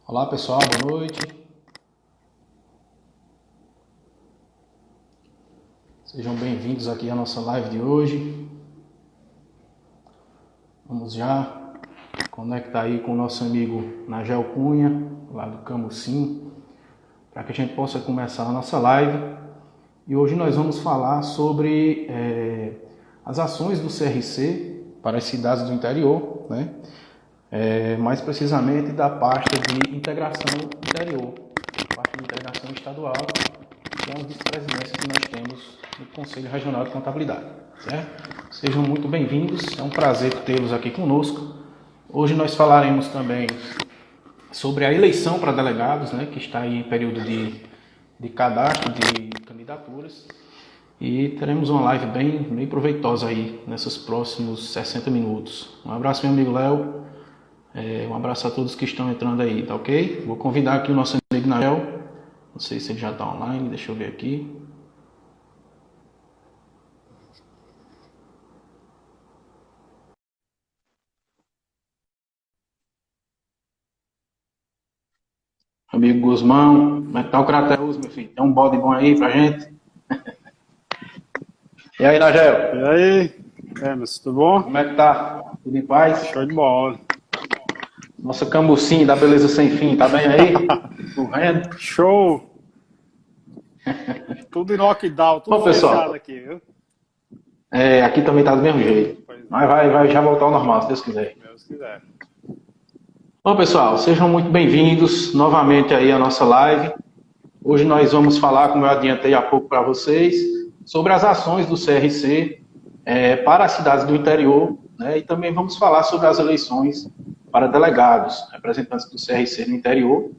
Olá pessoal, boa noite. Sejam bem-vindos aqui à nossa live de hoje. Vamos já conectar aí com o nosso amigo Nagel Cunha, lá do Camusim, para que a gente possa começar a nossa live. E hoje nós vamos falar sobre as ações do CRC para as cidades do interior, né? Mais precisamente da pasta de integração interior, parte de integração estadual, que é uma vice-presidência que nós temos no Conselho Regional de Contabilidade. Certo? Sejam muito bem-vindos, é um prazer tê-los aqui conosco. Hoje nós falaremos também sobre a eleição para delegados, né, que está aí em período de cadastro de candidaturas, e teremos uma live bem proveitosa aí nesses próximos 60 minutos. Um abraço, meu amigo Léo. Um abraço a todos que estão entrando aí, tá ok? Vou convidar aqui o nosso amigo Nael. Não sei se ele já está online, deixa eu ver aqui. Amigo Guzmão, como é que tá o Crateus, meu filho? Tem um bode bom aí pra gente? E aí, Nagel? E aí, Emerson, tudo bom? Como é que tá? Tudo em paz? Show de bola. Nossa Cambucinho da beleza sem fim, tá bem aí? Tudo vendo? Show! Tudo em lockdown, tudo Bom, pessoal, fechado aqui, viu? aqui também tá do mesmo jeito. Pois é, Mas vai já voltar ao normal, se Deus quiser. Deus quiser. Bom, pessoal, sejam muito bem-vindos novamente aí à nossa live. Hoje nós vamos falar, como eu adiantei há pouco para vocês, sobre as ações do CRC para as cidades do interior, né? E também vamos falar sobre as eleições para delegados, representantes do CRC no interior,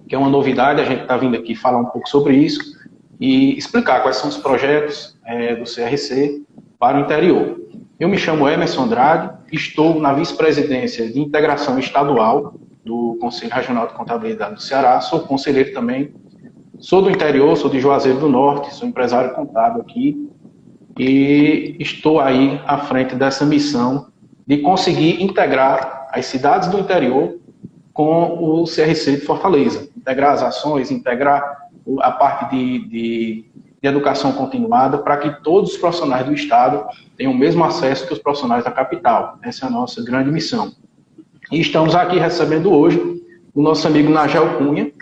que é uma novidade, a gente está vindo aqui falar um pouco sobre isso e explicar quais são os projetos do CRC para o interior. Eu me chamo Emerson Andrade, estou na vice-presidência de integração estadual do Conselho Regional de Contabilidade do Ceará, sou conselheiro também, sou do interior, sou de Juazeiro do Norte, sou empresário contábil aqui e estou aí à frente dessa missão de conseguir integrar as cidades do interior com o CRC de Fortaleza, integrar as ações, integrar a parte de educação continuada para que todos os profissionais do Estado tenham o mesmo acesso que os profissionais da capital. Essa é a nossa grande missão. E estamos aqui recebendo hoje o nosso amigo Nagel Cunha,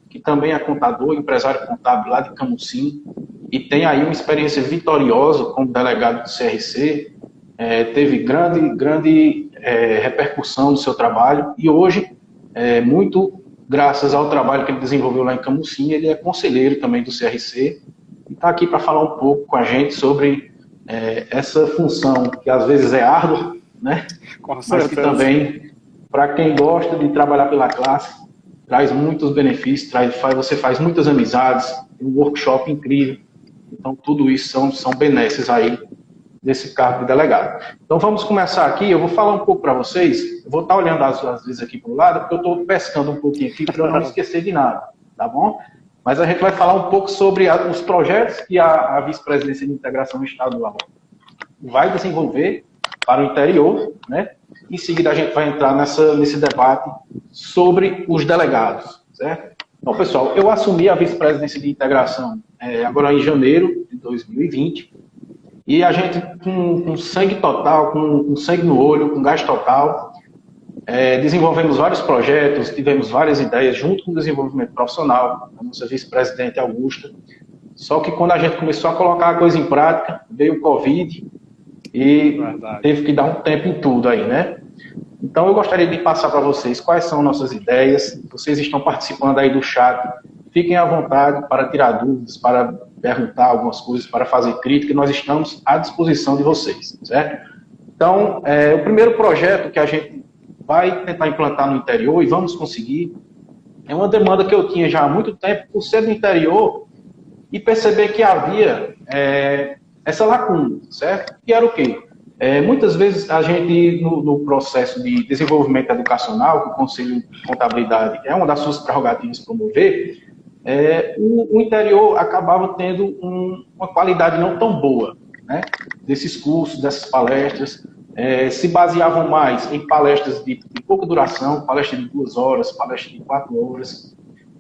que também é contador, empresário contábil lá de Camusim, e tem aí uma experiência vitoriosa como delegado do CRC, teve grande repercussão no seu trabalho, e hoje, muito graças ao trabalho que ele desenvolveu lá em Camusim, ele é conselheiro também do CRC, e está aqui para falar um pouco com a gente sobre essa função, que às vezes é árdua, né? Mas que também, para quem gosta de trabalhar pela classe, traz muitos benefícios, você faz muitas amizades, um workshop incrível. Então, tudo isso são benesses aí desse cargo de delegado. Então, vamos começar aqui. Eu vou falar um pouco para vocês. Eu vou estar olhando às vezes aqui para o lado, porque eu estou pescando um pouquinho aqui para eu não esquecer de nada, tá bom? Mas a gente vai falar um pouco sobre os projetos que a Vice-Presidência de Integração Estadual vai desenvolver para o interior, né? Em seguida, a gente vai entrar nesse debate sobre os delegados, certo? Então, pessoal, eu assumi a vice-presidência de integração agora em janeiro de 2020, e a gente, com sangue total, com sangue no olho, com gás total, desenvolvemos vários projetos, tivemos várias ideias, junto com o desenvolvimento profissional, a nossa vice-presidente Augusta. Só que quando a gente começou a colocar a coisa em prática, veio o Covid, e teve que dar um tempo em tudo aí, né? Então eu gostaria de passar para vocês quais são nossas ideias. Vocês estão participando aí do chat, fiquem à vontade para tirar dúvidas, para perguntar algumas coisas, para fazer crítica, nós estamos à disposição de vocês, certo? Então, o primeiro projeto que a gente vai tentar implantar no interior, e vamos conseguir, é uma demanda que eu tinha já há muito tempo, por ser do interior, e perceber que havia essa lacuna, certo? Que era o quê? Muitas vezes a gente, no processo de desenvolvimento educacional, que o Conselho de Contabilidade é uma das suas prerrogativas promover, o interior acabava tendo uma qualidade não tão boa, né? Desses cursos, dessas palestras. se baseavam mais em palestras de pouca duração, palestras de 2 horas, palestras de 4 horas,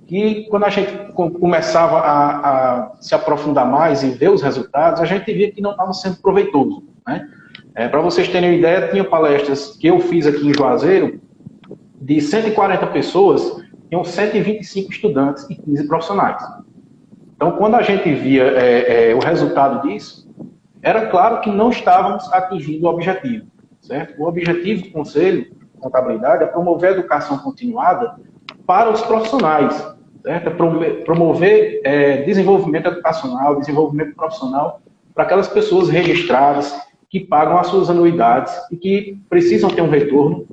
que quando a gente começava a se aprofundar mais e ver os resultados, a gente via que não estava sendo proveitoso, né? Para vocês terem uma ideia, tinha palestras que eu fiz aqui em Juazeiro, de 140 pessoas, tinham 125 estudantes e 15 profissionais. Então, quando a gente via o resultado disso, era claro que não estávamos atingindo o objetivo, certo? O objetivo do Conselho de Contabilidade é promover a educação continuada para os profissionais, certo? Promover desenvolvimento educacional, desenvolvimento profissional para aquelas pessoas registradas que pagam as suas anuidades e que precisam ter um retorno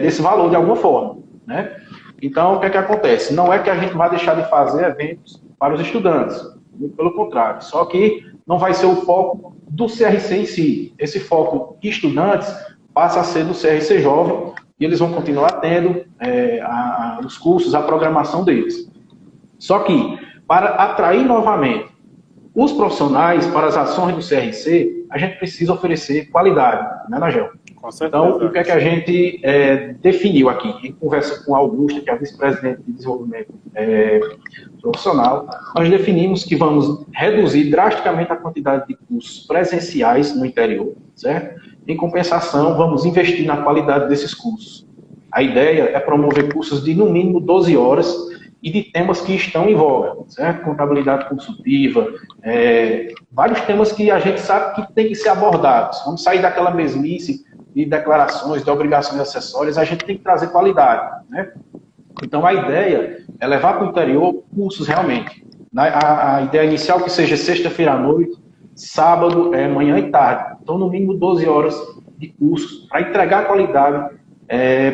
desse valor de alguma forma, né? Então, o que é que acontece? Não é que a gente vai deixar de fazer eventos para os estudantes, muito pelo contrário, só que não vai ser o foco do CRC em si. Esse foco de estudantes passa a ser do CRC Jovem e eles vão continuar tendo os cursos, a programação deles. Só que, para atrair novamente os profissionais para as ações do CRC, a gente precisa oferecer qualidade, né, Nagel? Com certeza. Então, o que é que a gente definiu aqui? Em conversa com a Augusta, que é a vice-presidente de desenvolvimento profissional, nós definimos que vamos reduzir drasticamente a quantidade de cursos presenciais no interior, certo? Em compensação, vamos investir na qualidade desses cursos. A ideia é promover cursos de, no mínimo, 12 horas e de temas que estão em voga, certo? Contabilidade consultiva, vários temas que a gente sabe que tem que ser abordados. Vamos sair daquela mesmice de declarações, de obrigações acessórias, a gente tem que trazer qualidade, né? Então, a ideia é levar para o interior cursos realmente. A ideia inicial que seja sexta-feira à noite, sábado, manhã e tarde. Então, no mínimo 12 horas de cursos para entregar qualidade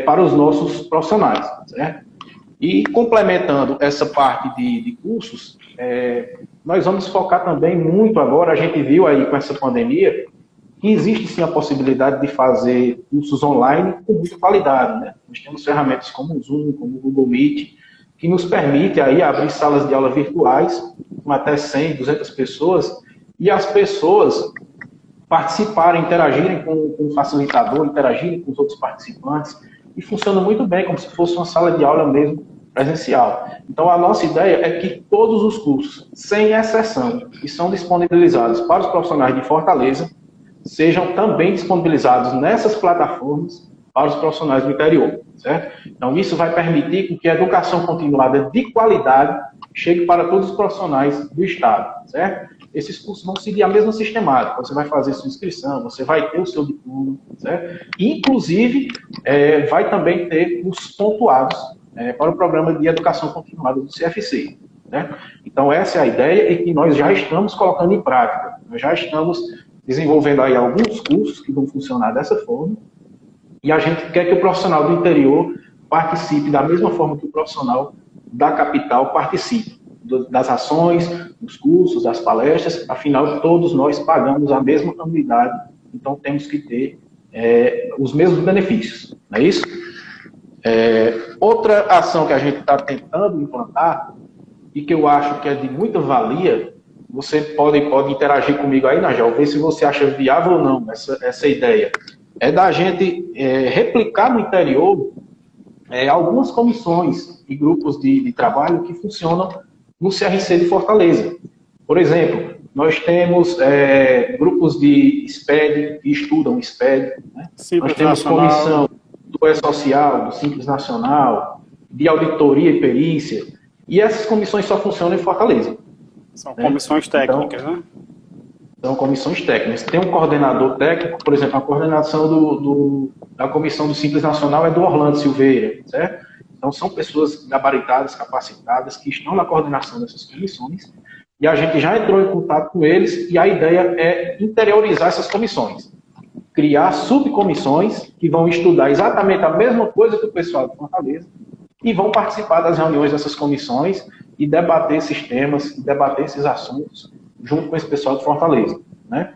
para os nossos profissionais, certo? E complementando essa parte de cursos, nós vamos focar também muito agora, a gente viu aí com essa pandemia, que existe sim a possibilidade de fazer cursos online com muita qualidade, né? Nós temos ferramentas como o Zoom, como o Google Meet, que nos permite aí abrir salas de aula virtuais com até 100, 200 pessoas e as pessoas participarem, interagirem com o facilitador, interagirem com os outros participantes e funciona muito bem, como se fosse uma sala de aula mesmo presencial. Então, a nossa ideia é que todos os cursos, sem exceção, que são disponibilizados para os profissionais de Fortaleza, sejam também disponibilizados nessas plataformas para os profissionais do interior, certo? Então, isso vai permitir que a educação continuada de qualidade chegue para todos os profissionais do Estado, certo? Esses cursos vão seguir a mesma sistemática, você vai fazer sua inscrição, você vai ter o seu diploma, certo? Inclusive, vai também ter cursos pontuados para o programa de educação continuada do CFC, né? Então, essa é a ideia e que nós já estamos colocando em prática, nós já estamos desenvolvendo aí alguns cursos que vão funcionar dessa forma, e a gente quer que o profissional do interior participe da mesma forma que o profissional da capital participe das ações, dos cursos, das palestras, afinal, todos nós pagamos a mesma anuidade, então temos que ter os mesmos benefícios, não é isso? Outra ação que a gente está tentando implantar, e que eu acho que é de muita valia, você pode interagir comigo aí, Nagel, ver se você acha viável ou não essa ideia. É da gente replicar no interior algumas comissões e grupos de trabalho que funcionam no CRC de Fortaleza. Por exemplo, nós temos grupos de SPED, que estudam SPED, né? Nós temos comissão do E-Social, do Simples Nacional, de auditoria e perícia, e essas comissões só funcionam em Fortaleza. São comissões técnicas, então, né? São comissões técnicas. Tem um coordenador técnico, por exemplo, a coordenação da Comissão do Simples Nacional é do Orlando Silveira, certo? Então, são pessoas gabaritadas, capacitadas, que estão na coordenação dessas comissões, e a gente já entrou em contato com eles, e a ideia é interiorizar essas comissões. Criar subcomissões que vão estudar exatamente a mesma coisa que o pessoal de Fortaleza, e vão participar das reuniões dessas comissões e debater esses temas, debater esses assuntos junto com esse pessoal de Fortaleza, né?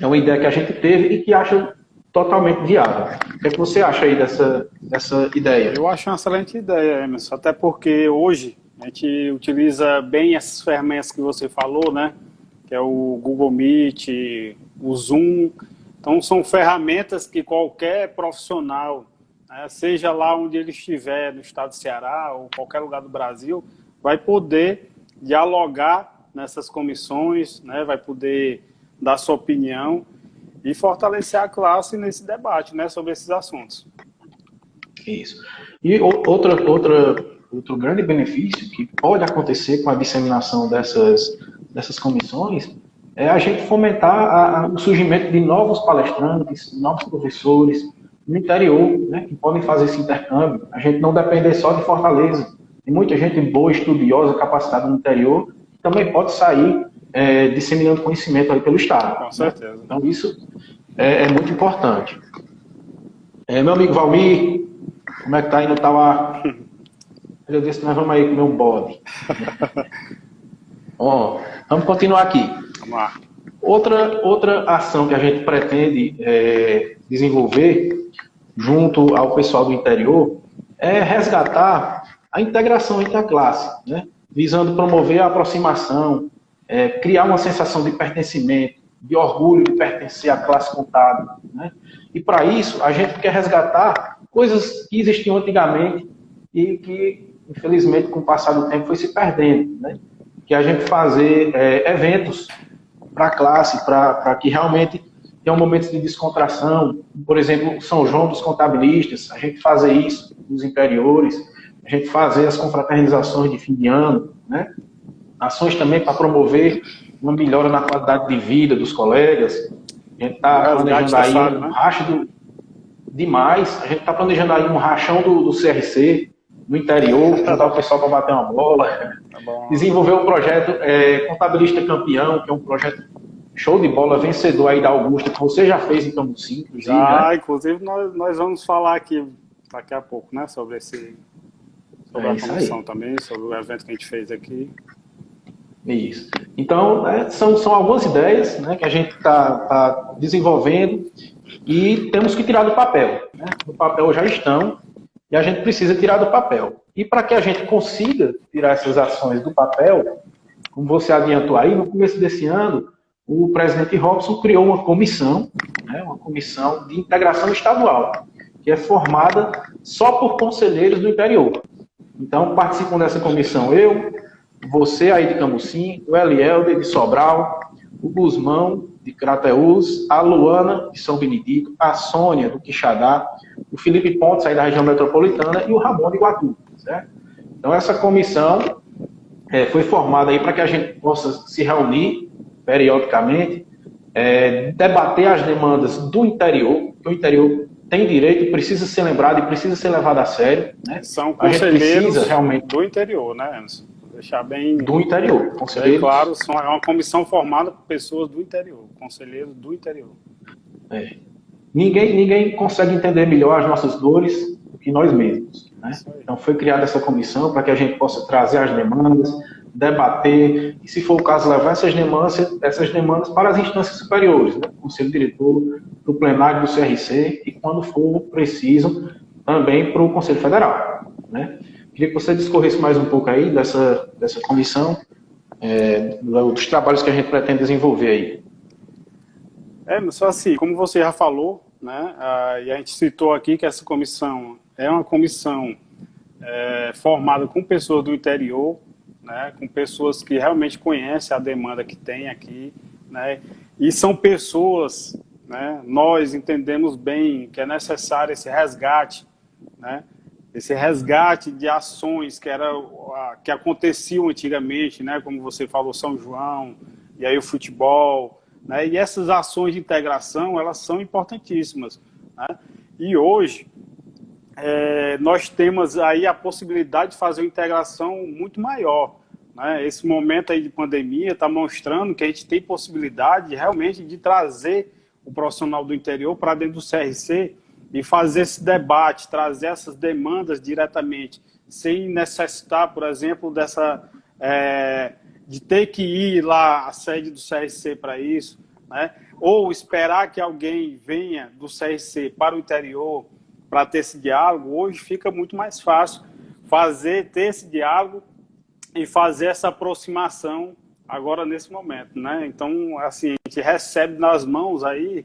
É uma ideia que a gente teve e que acha totalmente viável. O que é que você acha aí dessa ideia? Eu acho uma excelente ideia, Emerson, até porque hoje a gente utiliza bem essas ferramentas que você falou, né? Que é o Google Meet, o Zoom, Então, são ferramentas que qualquer profissional, né, seja lá onde ele estiver, no estado do Ceará ou qualquer lugar do Brasil, vai poder dialogar nessas comissões, né, vai poder dar sua opinião e fortalecer a classe nesse debate, né, sobre esses assuntos. Isso. E outro grande benefício que pode acontecer com a disseminação dessas comissões é a gente fomentar o surgimento de novos palestrantes, novos professores no interior, né, que podem fazer esse intercâmbio. A gente não depender só de Fortaleza. Tem muita gente boa, estudiosa, capacitada no interior, que também pode sair disseminando conhecimento aí pelo Estado. Com certeza. Né? Então, isso é muito importante. Meu amigo Valmir, como é que tá aí no Tauá? Eu disse que nós vamos aí comer um bode. Bom, vamos continuar aqui. Vamos lá. Outra ação que a gente pretende desenvolver junto ao pessoal do interior é resgatar a integração entre a classe, né? Visando promover a aproximação, criar uma sensação de pertencimento, de orgulho de pertencer à classe contábil, né? E para isso, a gente quer resgatar coisas que existiam antigamente e que, infelizmente, com o passar do tempo, foi se perdendo, né? Que a gente fazer eventos para a classe, para que realmente tenha um momento de descontração. Por exemplo, São João dos Contabilistas, a gente fazer isso nos interiores, a gente fazer as confraternizações de fim de ano, né? Ações também para promover uma melhora na qualidade de vida dos colegas. A gente está planejando aí um racha demais, a gente está planejando aí um rachão do CRC no interior, juntar o pessoal para bater uma bola. Tá bom. Desenvolver um projeto Contabilista Campeão, que é um projeto show de bola, vencedor aí da Augusta, que você já fez em Cambuci, inclusive. Né? Inclusive nós vamos falar aqui daqui a pouco, né, sobre a comissão também, sobre o evento que a gente fez aqui. Isso. Então, são algumas ideias, né, que a gente está desenvolvendo e temos que tirar do papel. Né? No papel já estão e a gente precisa tirar do papel. E para que a gente consiga tirar essas ações do papel, como você adiantou aí, no começo desse ano, o presidente Robson criou uma comissão, né, uma comissão de integração estadual, que é formada só por conselheiros do interior. Então, participam dessa comissão você aí de Cambuci, o Elielder de Sobral, o Guzmão de Crateús, a Luana de São Benedito, a Sônia do Quixadá, o Felipe Pontes aí da região metropolitana e o Ramon de Iguatu, certo? Então essa comissão foi formada aí para que a gente possa se reunir periodicamente, debater as demandas do interior, que o interior tem direito, precisa ser lembrado e precisa ser levado a sério, né? São conselheiros realmente do interior, né, Anderson? Deixar bem do interior, conselheiros. Bem claro, é uma comissão formada por pessoas do interior, conselheiros do interior. Ninguém consegue entender melhor as nossas dores do que nós mesmos. Né? Então foi criada essa comissão para que a gente possa trazer as demandas, debater e, se for o caso, levar essas demandas para as instâncias superiores, né? Conselho Diretor, para o plenário do CRC e, quando for preciso, também para o Conselho Federal. Né? Queria que você discorresse mais um pouco aí dessa comissão, dos trabalhos que a gente pretende desenvolver aí. Só assim, como você já falou, né, e a gente citou aqui que essa comissão é uma comissão formada com pessoas do interior, né, com pessoas que realmente conhecem a demanda que tem aqui, né, e são pessoas, né, nós entendemos bem que é necessário esse resgate, né, esse resgate de ações que aconteciam antigamente, né, como você falou, São João, e aí o futebol, né, e essas ações de integração, elas são importantíssimas. Né, e hoje, nós temos aí a possibilidade de fazer uma integração muito maior. Né, esse momento aí de pandemia está mostrando que a gente tem possibilidade realmente de trazer o profissional do interior para dentro do CRC, e fazer esse debate, trazer essas demandas diretamente, sem necessitar, por exemplo, de ter que ir lá à sede do CRC para isso, né? Ou esperar que alguém venha do CRC para o interior para ter esse diálogo. Hoje fica muito mais fácil ter esse diálogo e fazer essa aproximação agora nesse momento, né? Então, assim, a gente recebe nas mãos aí,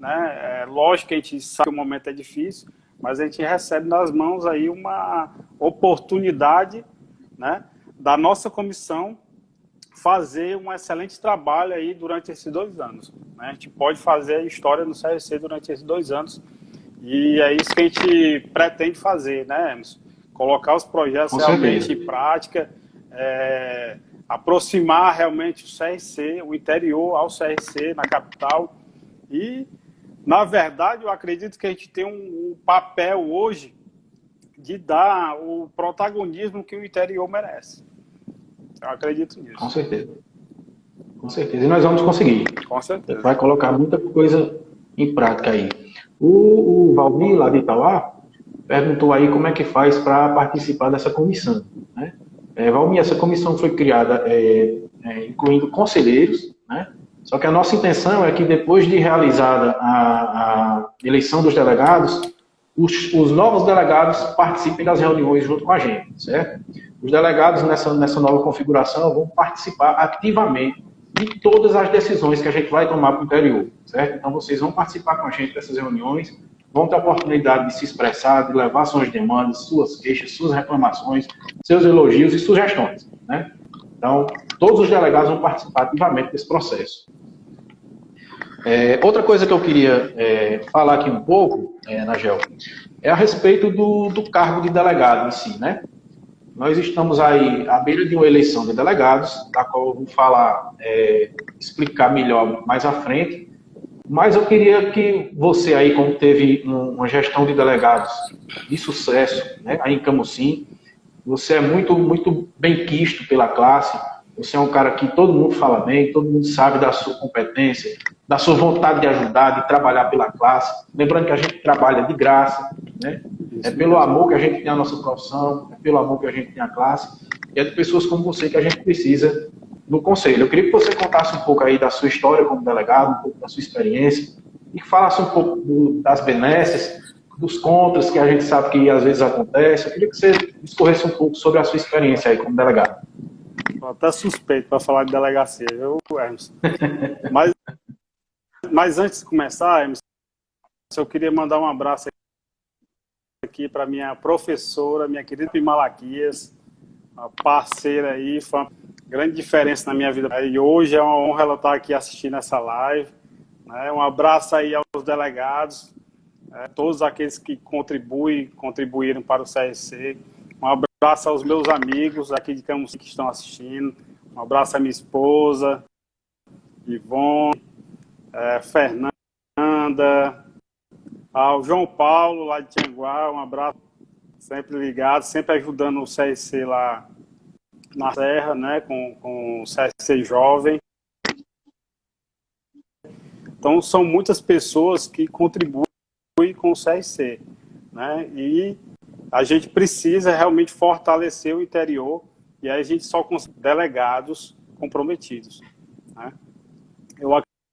né? Lógico que a gente sabe que o momento é difícil, mas a gente recebe nas mãos aí uma oportunidade, né, da nossa comissão fazer um excelente trabalho aí durante esses 2 anos. Né? A gente pode fazer a história no CRC durante esses 2 anos e é isso que a gente pretende fazer, né, Emerson? Colocar os projetos realmente em prática, aproximar realmente o CRC, o interior ao CRC, na capital. E, na verdade, eu acredito que a gente tem um papel hoje de dar o protagonismo que o interior merece. Eu acredito nisso. Com certeza. Com certeza. E nós vamos conseguir. Com certeza. Vai colocar muita coisa em prática aí. O Valmir, lá de Itauá, perguntou aí como é que faz para participar dessa comissão. Né? Valmir, essa comissão foi criada incluindo conselheiros, né? Só que a nossa intenção é que depois de realizada a eleição dos delegados, os novos delegados participem das reuniões junto com a gente, certo? Os delegados nessa nova configuração vão participar ativamente de todas as decisões que a gente vai tomar para o interior, certo? Então vocês vão participar com a gente dessas reuniões, vão ter a oportunidade de se expressar, de levar suas demandas, suas queixas, suas reclamações, seus elogios e sugestões, né? Então, todos os delegados vão participar ativamente desse processo. Outra coisa que eu queria falar aqui um pouco, Nagel, é a respeito do cargo de delegado em si, né? Nós estamos aí à beira de uma eleição de delegados, da qual eu vou falar, explicar melhor mais à frente, mas eu queria que você aí, como teve uma gestão de delegados de sucesso, né, aí em Camusim, você é muito, muito bem quisto pela classe, você é um cara que todo mundo fala bem, todo mundo sabe da sua competência, da sua vontade de ajudar, de trabalhar pela classe. Lembrando que a gente trabalha de graça, né? É pelo amor que a gente tem a nossa profissão, é pelo amor que a gente tem a classe, e é de pessoas como você que a gente precisa no conselho. Eu queria que você contasse um pouco aí da sua história como delegado, um pouco da sua experiência, e que falasse um pouco das benesses, dos contras que a gente sabe que às vezes acontece. Eu queria que você discorresse um pouco sobre a sua experiência aí como delegado. Estou até suspeito para falar de delegacia, viu, Emerson? Mas antes de começar, Emerson, eu queria mandar um abraço aqui para minha professora, minha querida Malaquias, uma parceira aí, foi uma grande diferença na minha vida. E hoje é uma honra ela estar aqui assistindo essa live. Né? Um abraço aí aos delegados, todos aqueles que contribuíram para o CRC. Um abraço aos meus amigos aqui de Camusim que estão assistindo. Um abraço à minha esposa, Ivone, Fernanda, ao João Paulo, lá de Tianguá. Um abraço, sempre ligado, sempre ajudando o CRC lá na Serra, né, com o CRC Jovem. Então, são muitas pessoas que contribuem com o CRC, né, e a gente precisa realmente fortalecer o interior e aí a gente só consegue delegados comprometidos. Né?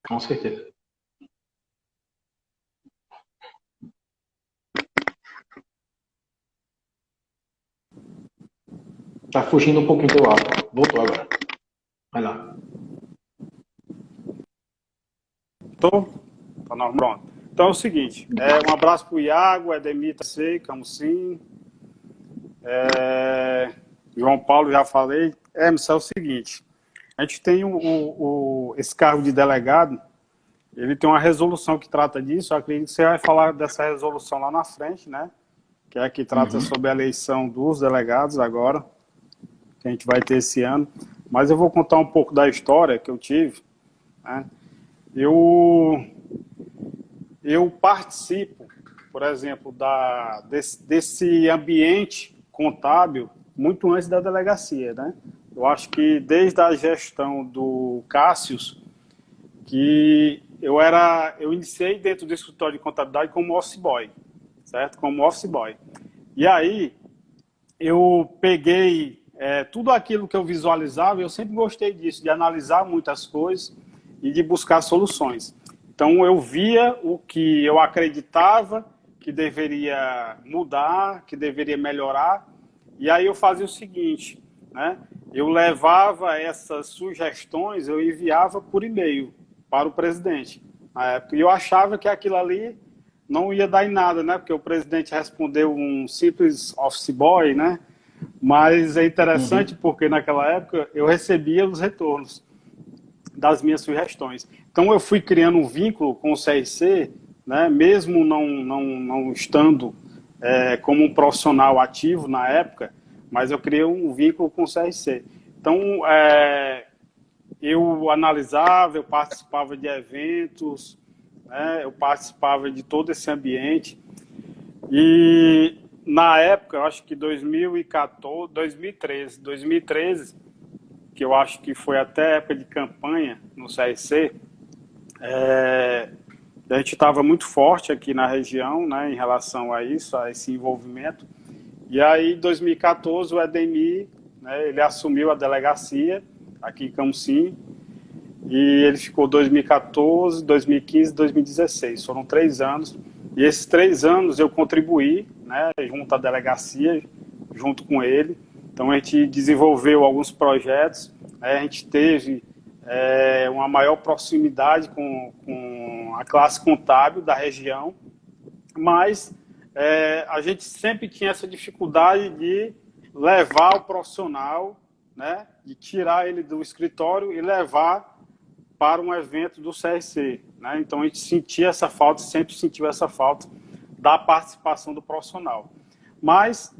Com certeza. Tá fugindo um pouquinho teu áudio. Voltou agora. Vai lá. Tá normal. Pronto. Então é o seguinte, um abraço para o Iago, Edemir, Camusim, João Paulo, já falei. Emerson, é o seguinte, a gente tem esse cargo de delegado, ele tem uma resolução que trata disso, eu acredito que você vai falar dessa resolução lá na frente, né? Que é a que trata sobre a eleição dos delegados agora, que a gente vai ter esse ano. Mas eu vou contar um pouco da história que eu tive. Né? Eu participo, por exemplo, desse ambiente contábil muito antes da delegacia, né? Eu acho que desde a gestão do Cássius, que eu iniciei dentro do escritório de contabilidade como office boy, certo? Como office boy. E aí eu peguei tudo aquilo que eu visualizava, eu sempre gostei disso, de analisar muitas coisas e de buscar soluções. Então, eu via o que eu acreditava que deveria mudar, que deveria melhorar, e aí eu fazia o seguinte, né? Eu levava essas sugestões, eu enviava por e-mail para o presidente. na época. E eu achava que aquilo ali não ia dar em nada, né? Porque o presidente respondeu um simples office boy, né? Mas é interessante porque naquela época eu recebia os retornos das minhas sugestões. Então eu fui criando um vínculo com o CRC, né? Mesmo não estando como um profissional ativo na época, mas eu criei um vínculo com o CRC. Então eu analisava, eu participava de eventos, né? Eu participava de todo esse ambiente. E na época, eu acho que 2014, 2013, que eu acho que foi até época de campanha no CRC, a gente estava muito forte aqui na região, né, em relação a isso, a esse envolvimento. E aí, em 2014, o Edemir, né, ele assumiu a delegacia aqui em Camusim, e ele ficou 2014, 2015, 2016. Foram 3 anos. E esses 3 anos eu contribuí, né, junto à delegacia, junto com ele. Então a gente desenvolveu alguns projetos, né, a gente teve uma maior proximidade com a classe contábil da região, mas a gente sempre tinha essa dificuldade de levar o profissional, né, de tirar ele do escritório e levar para um evento do CRC, né? Então a gente sentia essa falta, sempre sentiu essa falta da participação do profissional. Mas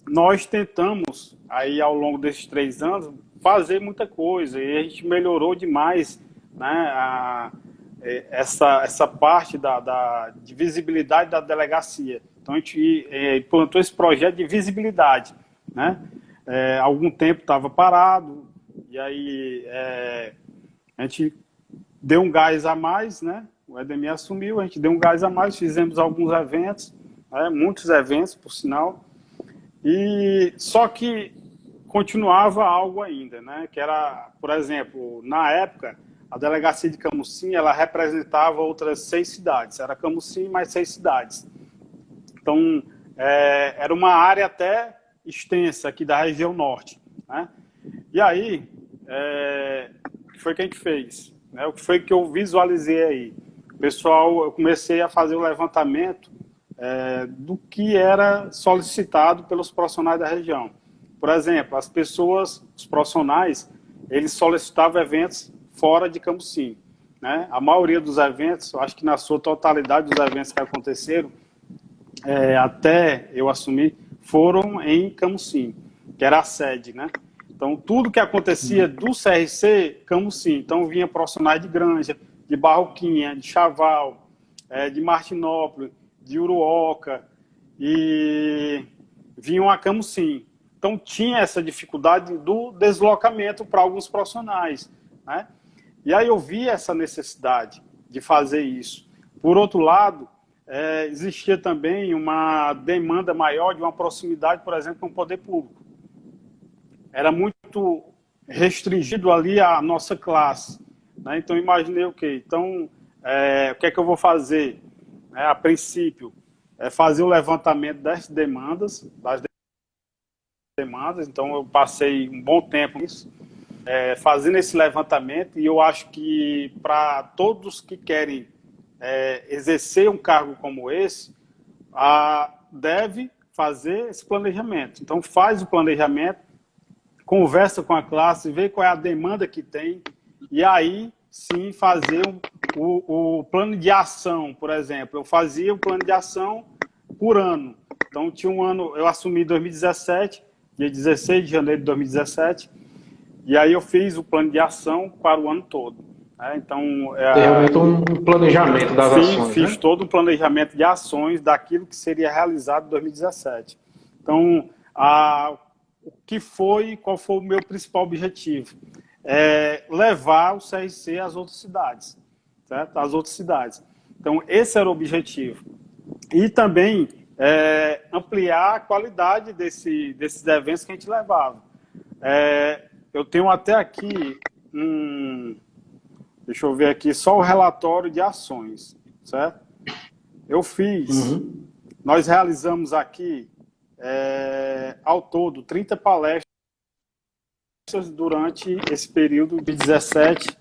nós tentamos, aí ao longo desses 3 anos, fazer muita coisa, e a gente melhorou demais, né, essa parte de visibilidade da delegacia. Então a gente implantou esse projeto de visibilidade, né? Algum tempo estava parado, e aí a gente deu um gás a mais, né? O Edemir assumiu, a gente deu um gás a mais, fizemos alguns eventos, né? Muitos eventos, por sinal, e só que continuava algo ainda, né? Que era, por exemplo, na época, a delegacia de Camusim, ela representava outras 6 cidades, era Camusim mais 6 cidades. Então, era uma área até extensa aqui da região norte, né? E aí, o que foi que a gente fez? O que foi que eu visualizei aí? Pessoal, eu comecei a fazer o levantamento do que era solicitado pelos profissionais da região. Por exemplo, as pessoas, os profissionais, eles solicitavam eventos fora de Camusim, né? A maioria dos eventos, eu acho que na sua totalidade dos eventos que aconteceram, até eu assumir, foram em Camusim, que era a sede, né? Então, tudo que acontecia do CRC, Camusim. Então, vinha profissionais de Granja, de Barroquinha, de Chaval, de Martinópolis, de Uruoca, e vinham a Camusim. Então, tinha essa dificuldade do deslocamento para alguns profissionais, né? E aí eu vi essa necessidade de fazer isso. Por outro lado, existia também uma demanda maior de uma proximidade, por exemplo, com o poder público. Era muito restringido ali a nossa classe, né? Então, imaginei o quê? Então, o que é que eu vou fazer? A princípio, fazer o levantamento das demandas. Então, eu passei um bom tempo nisso, fazendo esse levantamento, e eu acho que para todos que querem exercer um cargo como esse, deve fazer esse planejamento. Então, faz o planejamento, conversa com a classe, vê qual é a demanda que tem, e aí sim fazer o plano de ação, por exemplo. Eu fazia o plano de ação por ano. Então, tinha um ano, eu assumi em 2017, dia 16 de janeiro de 2017, e aí eu fiz o plano de ação para o ano todo. Então, realmente um planejamento das ações. Fiz, né? todo um planejamento de ações daquilo que seria realizado em 2017. Então, qual foi o meu principal objetivo? Levar o CRC às outras cidades, certo? Às outras cidades. Então, esse era o objetivo. E também ampliar a qualidade desses eventos que a gente levava. Eu tenho até aqui deixa eu ver aqui, só o relatório de ações, certo? Eu fiz, nós realizamos aqui, ao todo, 30 palestras durante esse período de 2017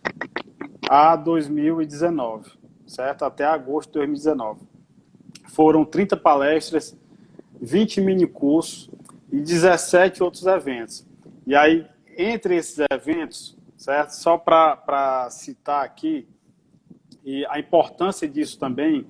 a 2019. certo? Até agosto de 2019. Foram 30 palestras, 20 minicursos e 17 outros eventos. E aí, entre esses eventos, certo? Só para citar aqui, e a importância disso também,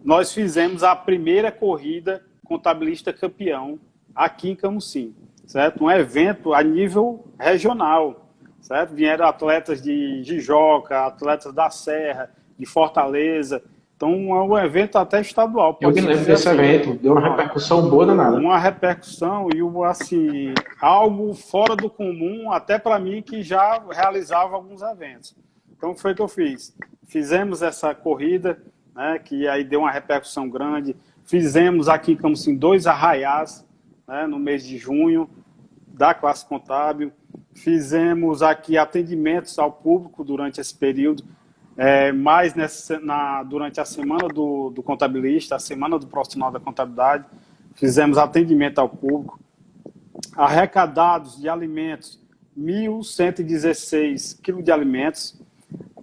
nós fizemos a primeira corrida contabilista campeão aqui em Camusim, certo? Um evento a nível regional, certo? Vieram atletas de Jijoca, atletas da Serra, de Fortaleza. Então, é um evento até estadual. Eu me lembro desse evento, deu uma repercussão boa danada. Uma repercussão e assim, algo fora do comum, até para mim que já realizava alguns eventos. Então, foi o que eu fiz. Fizemos essa corrida, né, que aí deu uma repercussão grande. Fizemos aqui em Camusim 2 arraiás, né, no mês de junho, da classe contábil. Fizemos aqui atendimentos ao público durante esse período, mais durante a semana do contabilista, a semana do profissional da contabilidade. Fizemos atendimento ao público. Arrecadados de alimentos, 1.116 quilos de alimentos.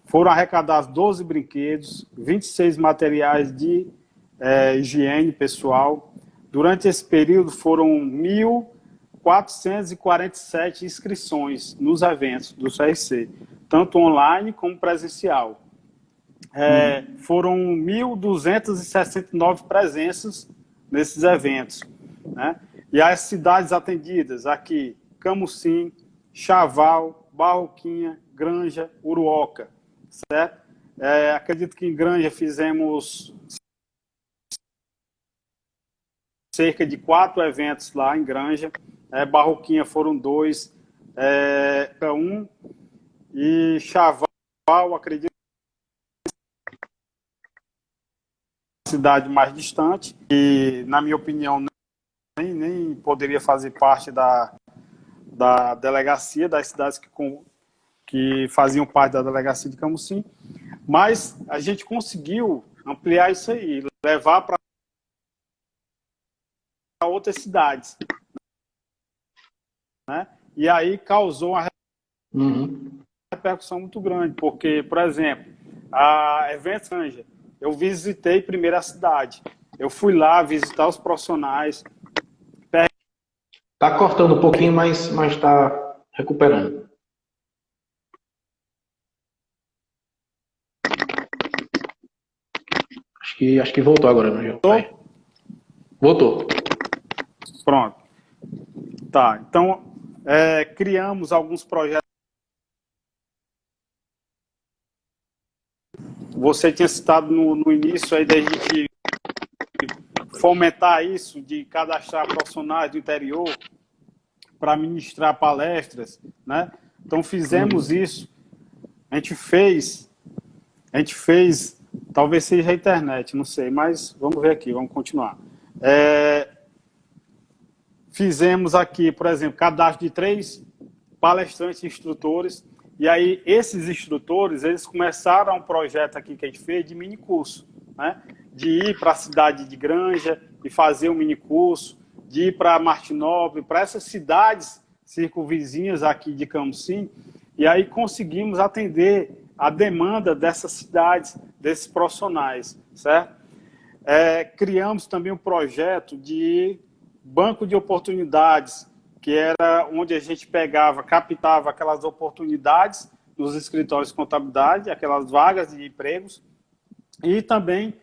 Foram arrecadados 12 brinquedos, 26 materiais de higiene pessoal. Durante esse período foram 1.447 inscrições nos eventos do CRC, tanto online como presencial. Foram 1.269 presenças nesses eventos, né? E as cidades atendidas aqui, Camusim, Chaval, Barroquinha, Granja, Uruoca, certo? Acredito que em Granja fizemos cerca de 4 eventos lá em Granja. Barroquinha foram 2, um, e Chaval, acredito, cidade mais distante, e na minha opinião nem poderia fazer parte da delegacia, das cidades que faziam parte da delegacia de Camusim, mas a gente conseguiu ampliar isso aí, levar para outras cidades, né? E aí causou uma repercussão muito grande, porque, por exemplo, a Eventos Granja, eu visitei primeiro a cidade, eu fui lá visitar os profissionais. Tá cortando um pouquinho, mas está recuperando. Acho que voltou agora, meu João. Voltou. Pronto. Tá, então criamos alguns projetos. Você tinha citado no início aí da gente fomentar isso, de cadastrar profissionais do interior para ministrar palestras, né? Então fizemos isso. A gente fez, talvez seja a internet, não sei, mas vamos ver aqui, vamos continuar. Fizemos aqui, por exemplo, cadastro de 3 palestrantes e instrutores, e aí esses instrutores, eles começaram um projeto aqui que a gente fez de minicurso, né? De ir para a cidade de Granja e fazer um minicurso, de ir para Martinópolis, para essas cidades circunvizinhas aqui de Camusim, e aí conseguimos atender a demanda dessas cidades, desses profissionais, certo? Criamos também um projeto de banco de oportunidades, que era onde a gente captava aquelas oportunidades nos escritórios de contabilidade, aquelas vagas de empregos, e também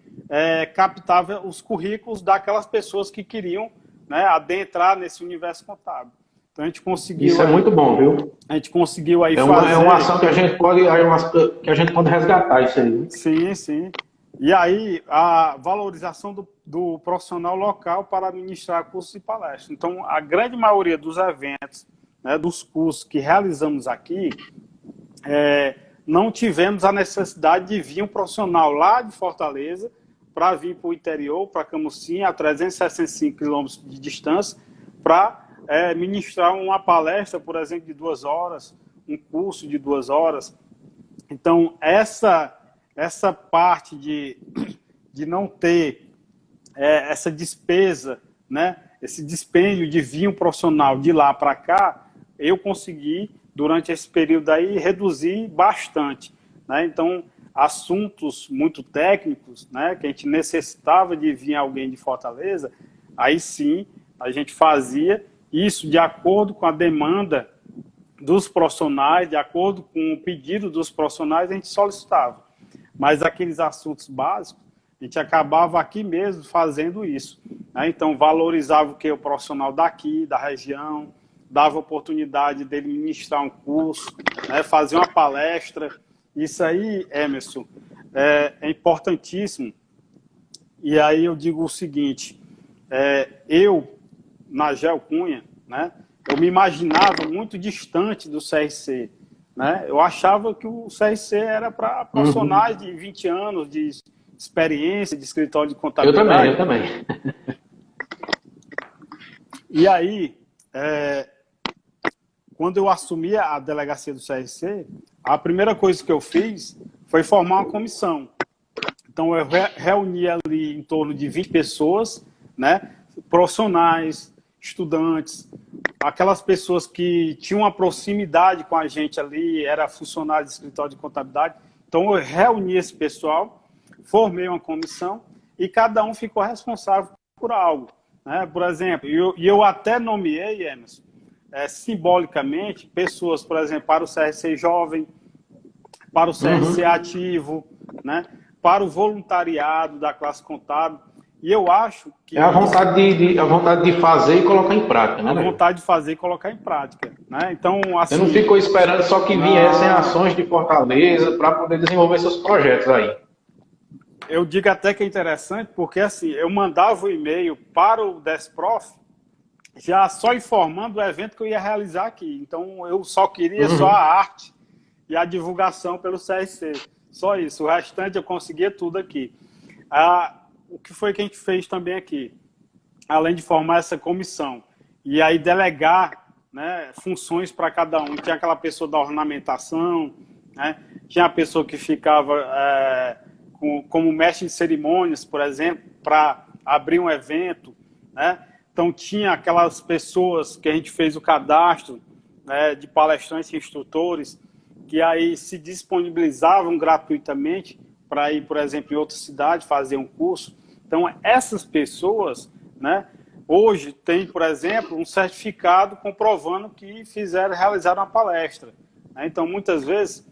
captava os currículos daquelas pessoas que queriam, né, adentrar nesse universo contábil. Então a gente conseguiu... Isso é muito bom, viu? A gente conseguiu aí fazer... É uma ação que a gente pode resgatar isso aí. Viu? Sim, sim. E aí, a valorização do profissional local para administrar cursos e palestras. Então, a grande maioria dos eventos, né, dos cursos que realizamos aqui, não tivemos a necessidade de vir um profissional lá de Fortaleza para vir para o interior, para Camusim, a 365 quilômetros de distância, para ministrar uma palestra, por exemplo, de 2 horas, um curso de 2 horas. Então, essa parte de não ter essa despesa, né, esse dispêndio de vir um profissional de lá para cá, eu consegui, durante esse período aí, reduzir bastante, né? Então, assuntos muito técnicos, né, que a gente necessitava de vir alguém de Fortaleza, aí sim a gente fazia isso de acordo com a demanda dos profissionais, de acordo com o pedido dos profissionais, a gente solicitava. Mas aqueles assuntos básicos, a gente acabava aqui mesmo fazendo isso, né? Então, valorizava o que o profissional daqui, da região, dava oportunidade dele ministrar um curso, né? Fazer uma palestra. Isso aí, Emerson, é importantíssimo. E aí eu digo o seguinte, eu, na Geocunha, né, eu me imaginava muito distante do CRC, né? Eu achava que o CRC era para profissionais de 20 anos de experiência, de escritório de contabilidade. Eu também. E aí, quando eu assumi a delegacia do CRC, a primeira coisa que eu fiz foi formar uma comissão. Então, eu reuni ali em torno de 20 pessoas, né? Profissionais, estudantes, aquelas pessoas que tinham uma proximidade com a gente ali, era funcionário de escritório de contabilidade. Então, eu reuni esse pessoal, formei uma comissão e cada um ficou responsável por algo, né? Por exemplo, eu até nomeei, Emerson, simbolicamente, pessoas, por exemplo, para o CRC jovem, para o CRC ativo, né? Para o voluntariado da classe contábil. E eu acho que... a vontade de fazer e colocar em prática, né? A vontade de fazer e colocar em prática, né? Então, assim... Você não ficou esperando só que viessem ações de Fortaleza para poder desenvolver seus projetos aí. Eu digo até que é interessante, porque assim, eu mandava o e-mail para o Desprof, já só informando o evento que eu ia realizar aqui. Então, eu só queria só a arte e a divulgação pelo CRC. Só isso. O restante eu conseguia tudo aqui. O que foi que a gente fez também aqui? Além de formar essa comissão e aí delegar, né, funções para cada um. Tinha aquela pessoa da ornamentação, né? Tinha a pessoa que ficava como mestre de cerimônias, por exemplo, para abrir um evento, né? Então, tinha aquelas pessoas que a gente fez o cadastro, né, de palestrantes e instrutores, que aí se disponibilizavam gratuitamente para ir, por exemplo, em outra cidade, fazer um curso. Então, essas pessoas, né, hoje tem, por exemplo, um certificado comprovando que realizaram uma palestra, né? Então, muitas vezes,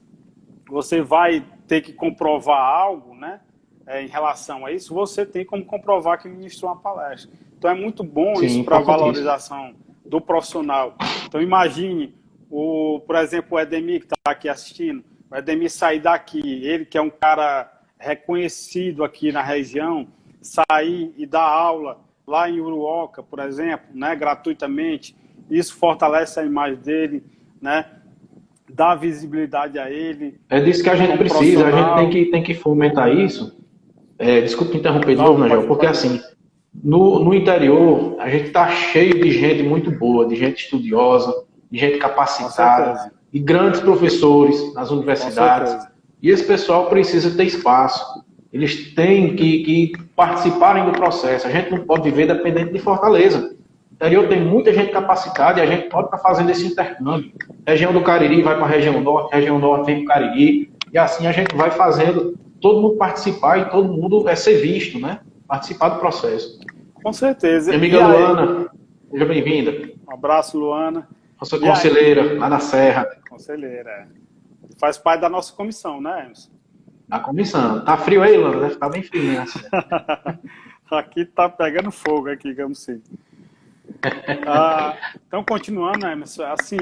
você vai ter que comprovar algo, né, em relação a isso, você tem como comprovar que ministrou uma palestra. Então, é muito bom isso para a valorização do profissional. Então, imagine, por exemplo, o Edemir, que está aqui assistindo, o Edemir sair daqui, ele que é um cara reconhecido aqui na região, sair e dar aula lá em Uruoca, por exemplo, né, gratuitamente, isso fortalece a imagem dele, né, dá visibilidade a ele. É disso que a gente precisa, a gente tem que fomentar isso. Desculpa interromper de novo, Nagel, porque assim, no interior, a gente está cheio de gente muito boa, de gente estudiosa, de gente capacitada, de grandes professores nas universidades. E esse pessoal precisa ter espaço. Eles têm que participarem do processo. A gente não pode viver dependente de Fortaleza. No interior tem muita gente capacitada e a gente pode estar fazendo esse intercâmbio. Região do Cariri vai para a região norte vem para o Cariri. E assim a gente vai fazendo, todo mundo participar e todo mundo ser visto, né? Participar do processo. Com certeza. Minha amiga Luana, seja bem-vinda. Um abraço, Luana. Nossa conselheira, lá na Serra. Conselheira, faz parte da nossa comissão, né, Emerson? Na comissão. Tá frio aí, Luana? Deve ficar bem frio, né? Aqui tá pegando fogo, aqui, digamos assim. Então, continuando, Emerson, assim,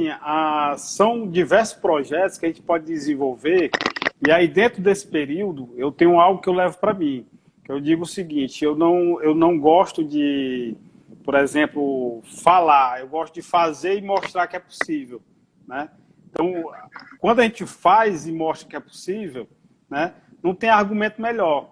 são diversos projetos que a gente pode desenvolver, e aí dentro desse período eu tenho algo que eu levo para mim, que eu digo o seguinte: eu não gosto de, por exemplo, falar, eu gosto de fazer e mostrar que é possível, né? Então, quando a gente faz e mostra que é possível, né, não tem argumento melhor.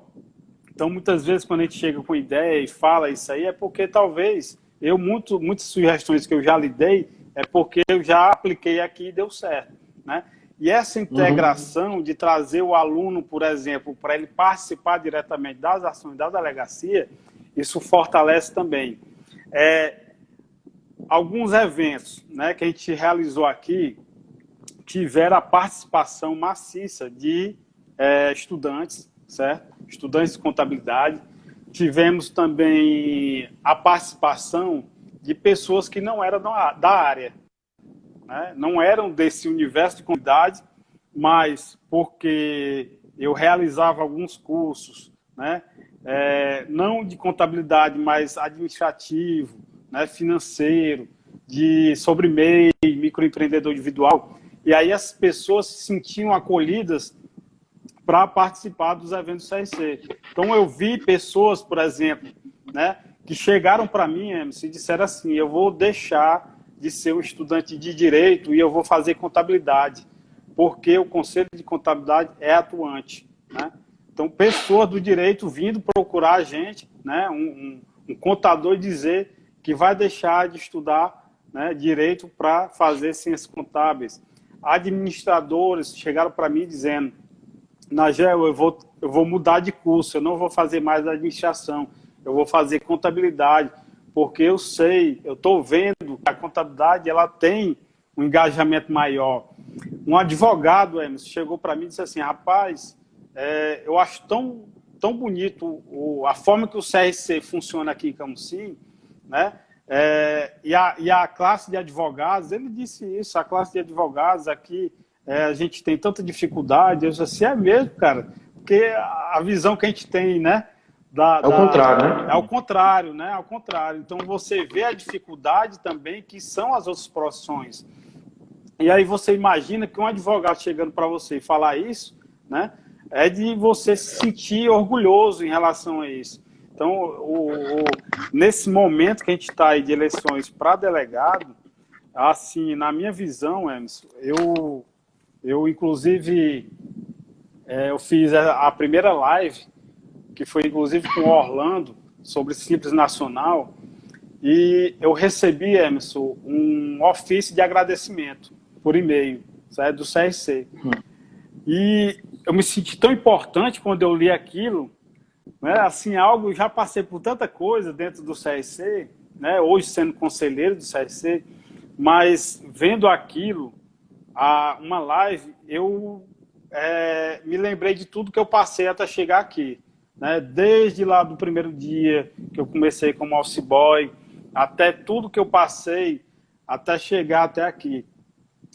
Então, muitas vezes, quando a gente chega com ideia e fala isso aí, é porque talvez muitas sugestões que eu já lhe dei, é porque eu já apliquei aqui e deu certo, né? E essa integração de trazer o aluno, por exemplo, para ele participar diretamente das ações da delegacia, isso fortalece também. Alguns eventos, né, que a gente realizou aqui tiveram a participação maciça de estudantes, certo? Estudantes de contabilidade. Tivemos também a participação de pessoas que não eram da área, né? Não eram desse universo de contabilidade, mas porque eu realizava alguns cursos, né? Não de contabilidade, mas administrativo, né? Financeiro, sobre MEI, microempreendedor individual. E aí as pessoas se sentiam acolhidas para participar dos eventos do CRC. Então eu vi pessoas, por exemplo, né, que chegaram para mim, Emerson, e disseram assim: eu vou deixar de ser um estudante de direito e eu vou fazer contabilidade, porque o Conselho de Contabilidade é atuante, né? Então, pessoas do direito vindo procurar a gente, né, um contador, dizer que vai deixar de estudar, né, direito para fazer ciências contábeis. Administradores chegaram para mim dizendo: Nagel, eu vou mudar de curso, eu não vou fazer mais administração, eu vou fazer contabilidade, porque eu sei, eu estou vendo que a contabilidade ela tem um engajamento maior. Um advogado, Emerson, chegou para mim e disse assim: rapaz, eu acho tão bonito a forma que o CRC funciona aqui em Camusim, né? E a classe de advogados, ele disse isso, a classe de advogados aqui, a gente tem tanta dificuldade. Eu disse assim: é mesmo, cara, porque a visão que a gente tem, né? É o contrário, né? É ao contrário, né? Ao contrário. Então você vê a dificuldade também que são as outras profissões. E aí você imagina que um advogado chegando para você e falar isso, né? É de você se sentir orgulhoso em relação a isso. Então, nesse momento que a gente está aí de eleições para delegado, assim, na minha visão, Emerson, eu inclusive, eu fiz a primeira live, que foi inclusive com o Orlando, sobre Simples Nacional, e eu recebi, Emerson, um ofício de agradecimento por e-mail, certo? Do CRC. E eu me senti tão importante quando eu li aquilo, né? Assim, algo, já passei por tanta coisa dentro do CRC, né? Hoje sendo conselheiro do CRC, mas vendo aquilo, uma live, eu me lembrei de tudo que eu passei até chegar aqui, né? Desde lá do primeiro dia que eu comecei como office boy, até tudo que eu passei até chegar até aqui.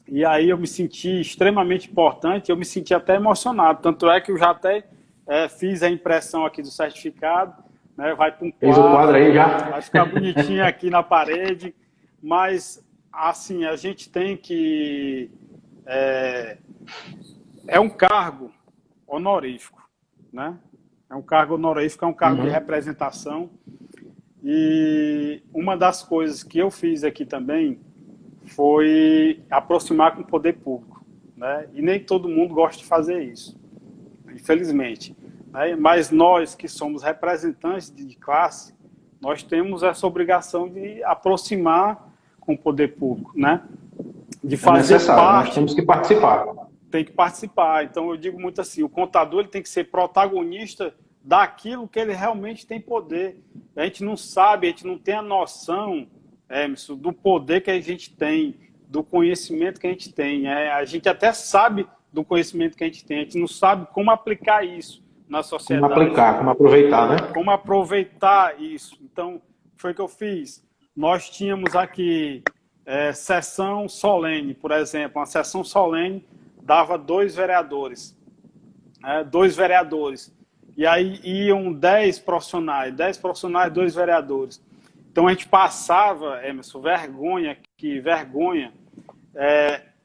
E aí eu me senti extremamente importante, eu me senti até emocionado, tanto é que eu já até fiz a impressão aqui do certificado, né? Vai para um quadro, fez o quadro aí já? vai ficar bonitinho aqui na parede, mas assim, a gente tem que... É um cargo honorífico, né? É um cargo honorífico, é um cargo de representação, e uma das coisas que eu fiz aqui também foi aproximar com o poder público, né? E nem todo mundo gosta de fazer isso, infelizmente, né? Mas nós que somos representantes de classe, nós temos essa obrigação de aproximar com o poder público, né? De fazer parte. Nós temos que participar. Tem que participar. Então eu digo muito assim: o contador ele tem que ser protagonista daquilo que ele realmente tem poder. A gente não sabe, a gente não tem a noção, Emerson, do poder que a gente tem, do conhecimento que a gente tem. A gente até sabe do conhecimento que a gente não sabe como aplicar isso na sociedade. Como aplicar, como aproveitar, né? Como aproveitar isso. Então, foi o que eu fiz. Nós tínhamos aqui sessão solene, por exemplo. Uma sessão solene dava 2 vereadores. 2 vereadores. E aí iam 10 profissionais, 2 vereadores. Então a gente passava, Emerson, vergonha.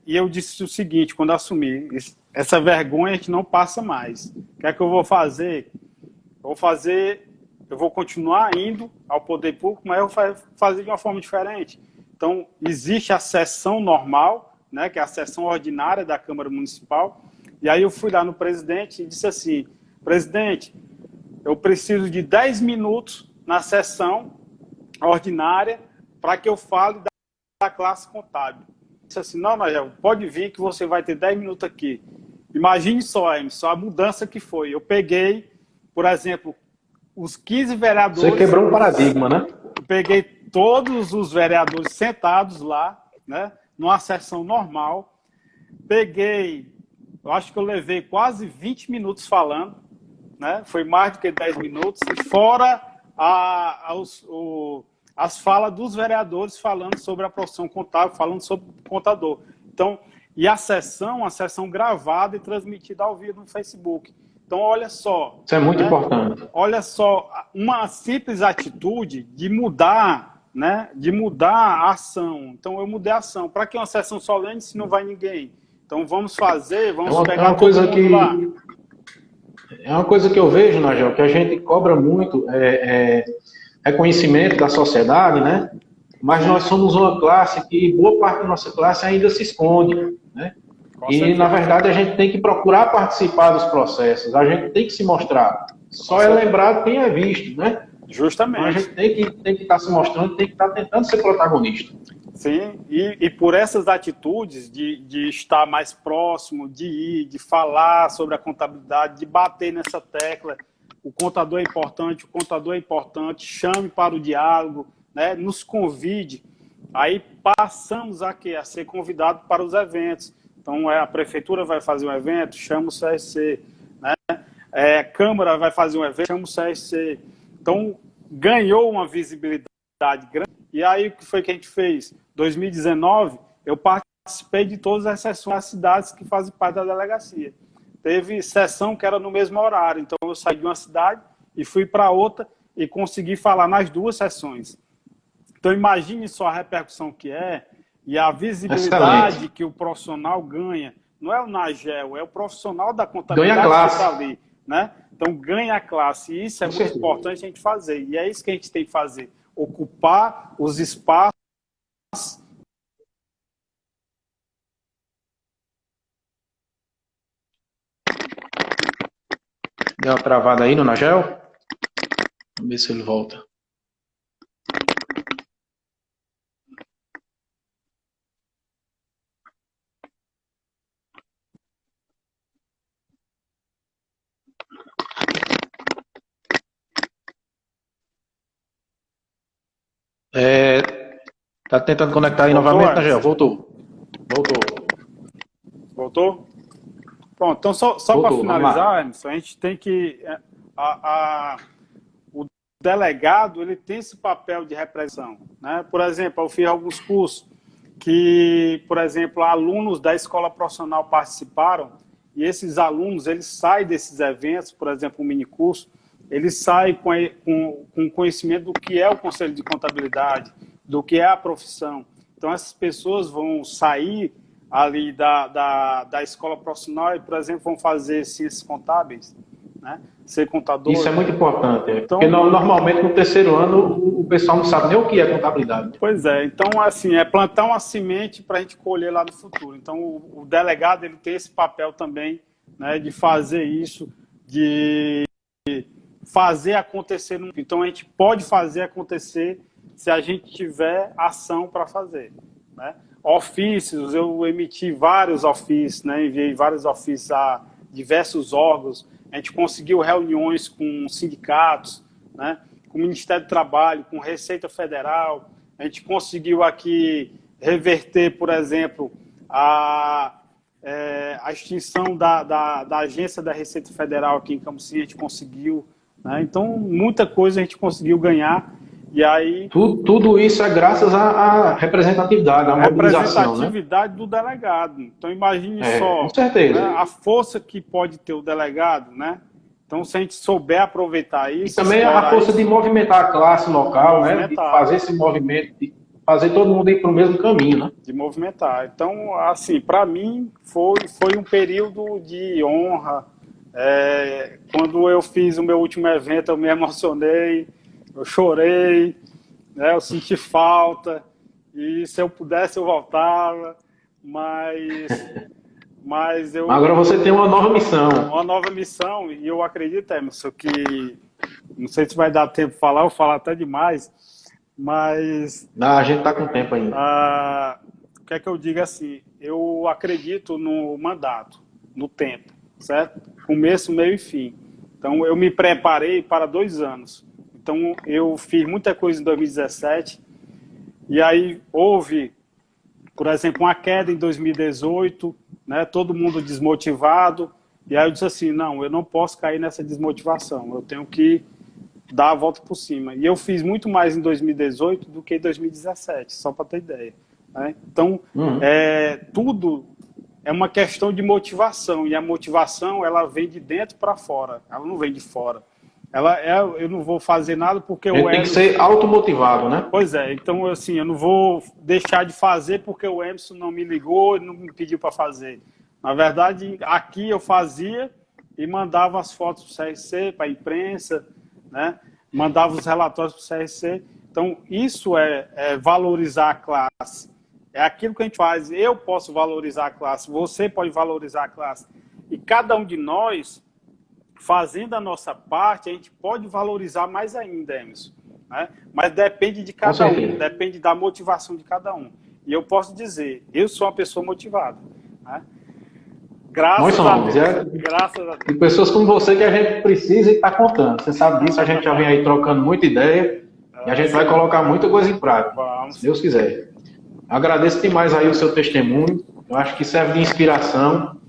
E eu disse o seguinte, quando assumi: essa vergonha a gente não passa mais. O que é que eu vou fazer? Eu vou continuar indo ao poder público, mas eu vou fazer de uma forma diferente. Então, existe a sessão normal, né, que é a sessão ordinária da Câmara Municipal. E aí eu fui lá no presidente e disse assim: presidente, eu preciso de 10 minutos na sessão ordinária para que eu fale da classe contábil. Disse assim: não, Nagel, pode vir que você vai ter 10 minutos aqui. Imagine só, Emerson, a mudança que foi. Eu peguei, por exemplo, os 15 vereadores... Você quebrou um paradigma, né? Peguei todos os vereadores sentados lá, né, numa sessão normal. Peguei eu acho que eu levei quase 20 minutos falando, né? Foi mais do que 10 minutos, e fora as falas dos vereadores falando sobre a profissão contábil, falando sobre o contador. Então, e a sessão gravada e transmitida ao vivo no Facebook. Então, olha só. Isso é muito importante. Olha só, uma simples atitude de mudar, né? De mudar a ação. Então, eu mudei a ação. Para que uma sessão solene se não vai ninguém? Então, vamos fazer, vamos pegar uma coisa todo mundo lá. É uma coisa que eu vejo, Nagel, que a gente cobra muito reconhecimento da sociedade, né? Mas nós somos uma classe que boa parte da nossa classe ainda se esconde, né? E, na verdade, a gente tem que procurar participar dos processos, a gente tem que se mostrar. Só é lembrado quem é visto, né? Justamente. Então, a gente tem que estar se mostrando, tem que estar tentando ser protagonista. Sim, e por essas atitudes de estar mais próximo, de ir, de falar sobre a contabilidade, de bater nessa tecla, o contador é importante, chame para o diálogo, né, nos convide, aí passamos a ser convidado para os eventos. Então, a prefeitura vai fazer um evento, chama o CSC, né? A Câmara vai fazer um evento, chama o CSC. Então, ganhou uma visibilidade grande. E aí, o que foi que a gente fez? 2019, eu participei de todas as sessões das cidades que fazem parte da delegacia. Teve sessão que era no mesmo horário, então eu saí de uma cidade e fui para outra e consegui falar nas duas sessões. Então, imagine só a repercussão que é e a visibilidade Excelente. Que o profissional ganha. Não é o Nagel, é o profissional da contabilidade que está ali, né? Então, ganha a classe. E isso é muito importante a gente fazer. E é isso que a gente tem que fazer. Ocupar os espaços. Deu uma travada aí no Nagel? Vamos ver se ele volta. Tá tentando conectar aí novamente, Nagel? Voltou. Pronto, então só para finalizar, Emerson, a gente tem que... o delegado, ele tem esse papel de repressão, né? Por exemplo, eu fiz alguns cursos que, por exemplo, alunos da escola profissional participaram, e esses alunos, eles saem desses eventos, por exemplo, um minicurso, eles saem com conhecimento do que é o Conselho de Contabilidade, do que é a profissão. Então, essas pessoas vão sair ali da escola profissional e, por exemplo, vão fazer ciências contábeis, né? Ser contador. Isso é muito importante, então, porque normalmente no terceiro ano o pessoal não sabe nem o que é contabilidade. Pois é, então assim, é plantar uma semente para a gente colher lá no futuro. Então o delegado ele tem esse papel também, né, de fazer isso, de fazer acontecer. Então a gente pode fazer acontecer se a gente tiver ação para fazer, né? Ofícios, eu emiti vários ofícios, né, enviei vários ofícios a diversos órgãos. A gente conseguiu reuniões com sindicatos, né, com o Ministério do Trabalho, com Receita Federal. A gente conseguiu aqui reverter, por exemplo, a extinção da agência da Receita Federal aqui em Camocim, a gente conseguiu, né? Então, muita coisa a gente conseguiu ganhar. E aí, tudo isso é graças à representatividade, à mobilização, representatividade, né, do delegado. Então, imagine só, com certeza, né, a força que pode ter o delegado, né? Então, se a gente souber aproveitar isso... E também a força de movimentar a classe local, né? De fazer esse movimento, de fazer todo mundo ir para o mesmo caminho, né? De movimentar. Então, assim, para mim, foi um período de honra. Quando eu fiz o meu último evento, eu me emocionei, eu chorei, né? Eu senti falta, e se eu pudesse eu voltava, mas eu... Agora você tem uma nova missão. Uma nova missão, e eu acredito, Emerson, que... Não sei se vai dar tempo de falar, eu falar até demais, mas... Não, a gente está com tempo ainda. O que é que eu digo assim? Eu acredito no mandato, no tempo, certo? Começo, meio e fim. Então, eu me preparei para 2 anos. Então, eu fiz muita coisa em 2017, e aí houve, por exemplo, uma queda em 2018, né, todo mundo desmotivado, e aí eu disse assim, não, eu não posso cair nessa desmotivação, eu tenho que dar a volta por cima. E eu fiz muito mais em 2018 do que em 2017, só para ter ideia. Né? Então, tudo é uma questão de motivação, e a motivação ela vem de dentro para fora, ela não vem de fora. Eu não vou fazer nada porque Ele tem que ser automotivado, né? Pois é, então assim, eu não vou deixar de fazer porque o Emerson não me ligou e não me pediu para fazer. Na verdade, aqui eu fazia e mandava as fotos para o CRC, para a imprensa, né? Mandava os relatórios para o CRC. Então, isso é valorizar a classe. É aquilo que a gente faz. Eu posso valorizar a classe, você pode valorizar a classe. E cada um de nós, fazendo a nossa parte, a gente pode valorizar mais ainda, Emerson. Né? Mas depende de cada um, depende da motivação de cada um. E eu posso dizer, eu sou uma pessoa motivada. Né? Graças a Deus. Graças a Deus. E pessoas como você que a gente precisa e está contando. Você sabe disso, a gente já vem aí trocando muita ideia e a gente vai colocar muita coisa em prática, se Deus quiser. Agradeço demais aí o seu testemunho. Eu acho que serve de inspiração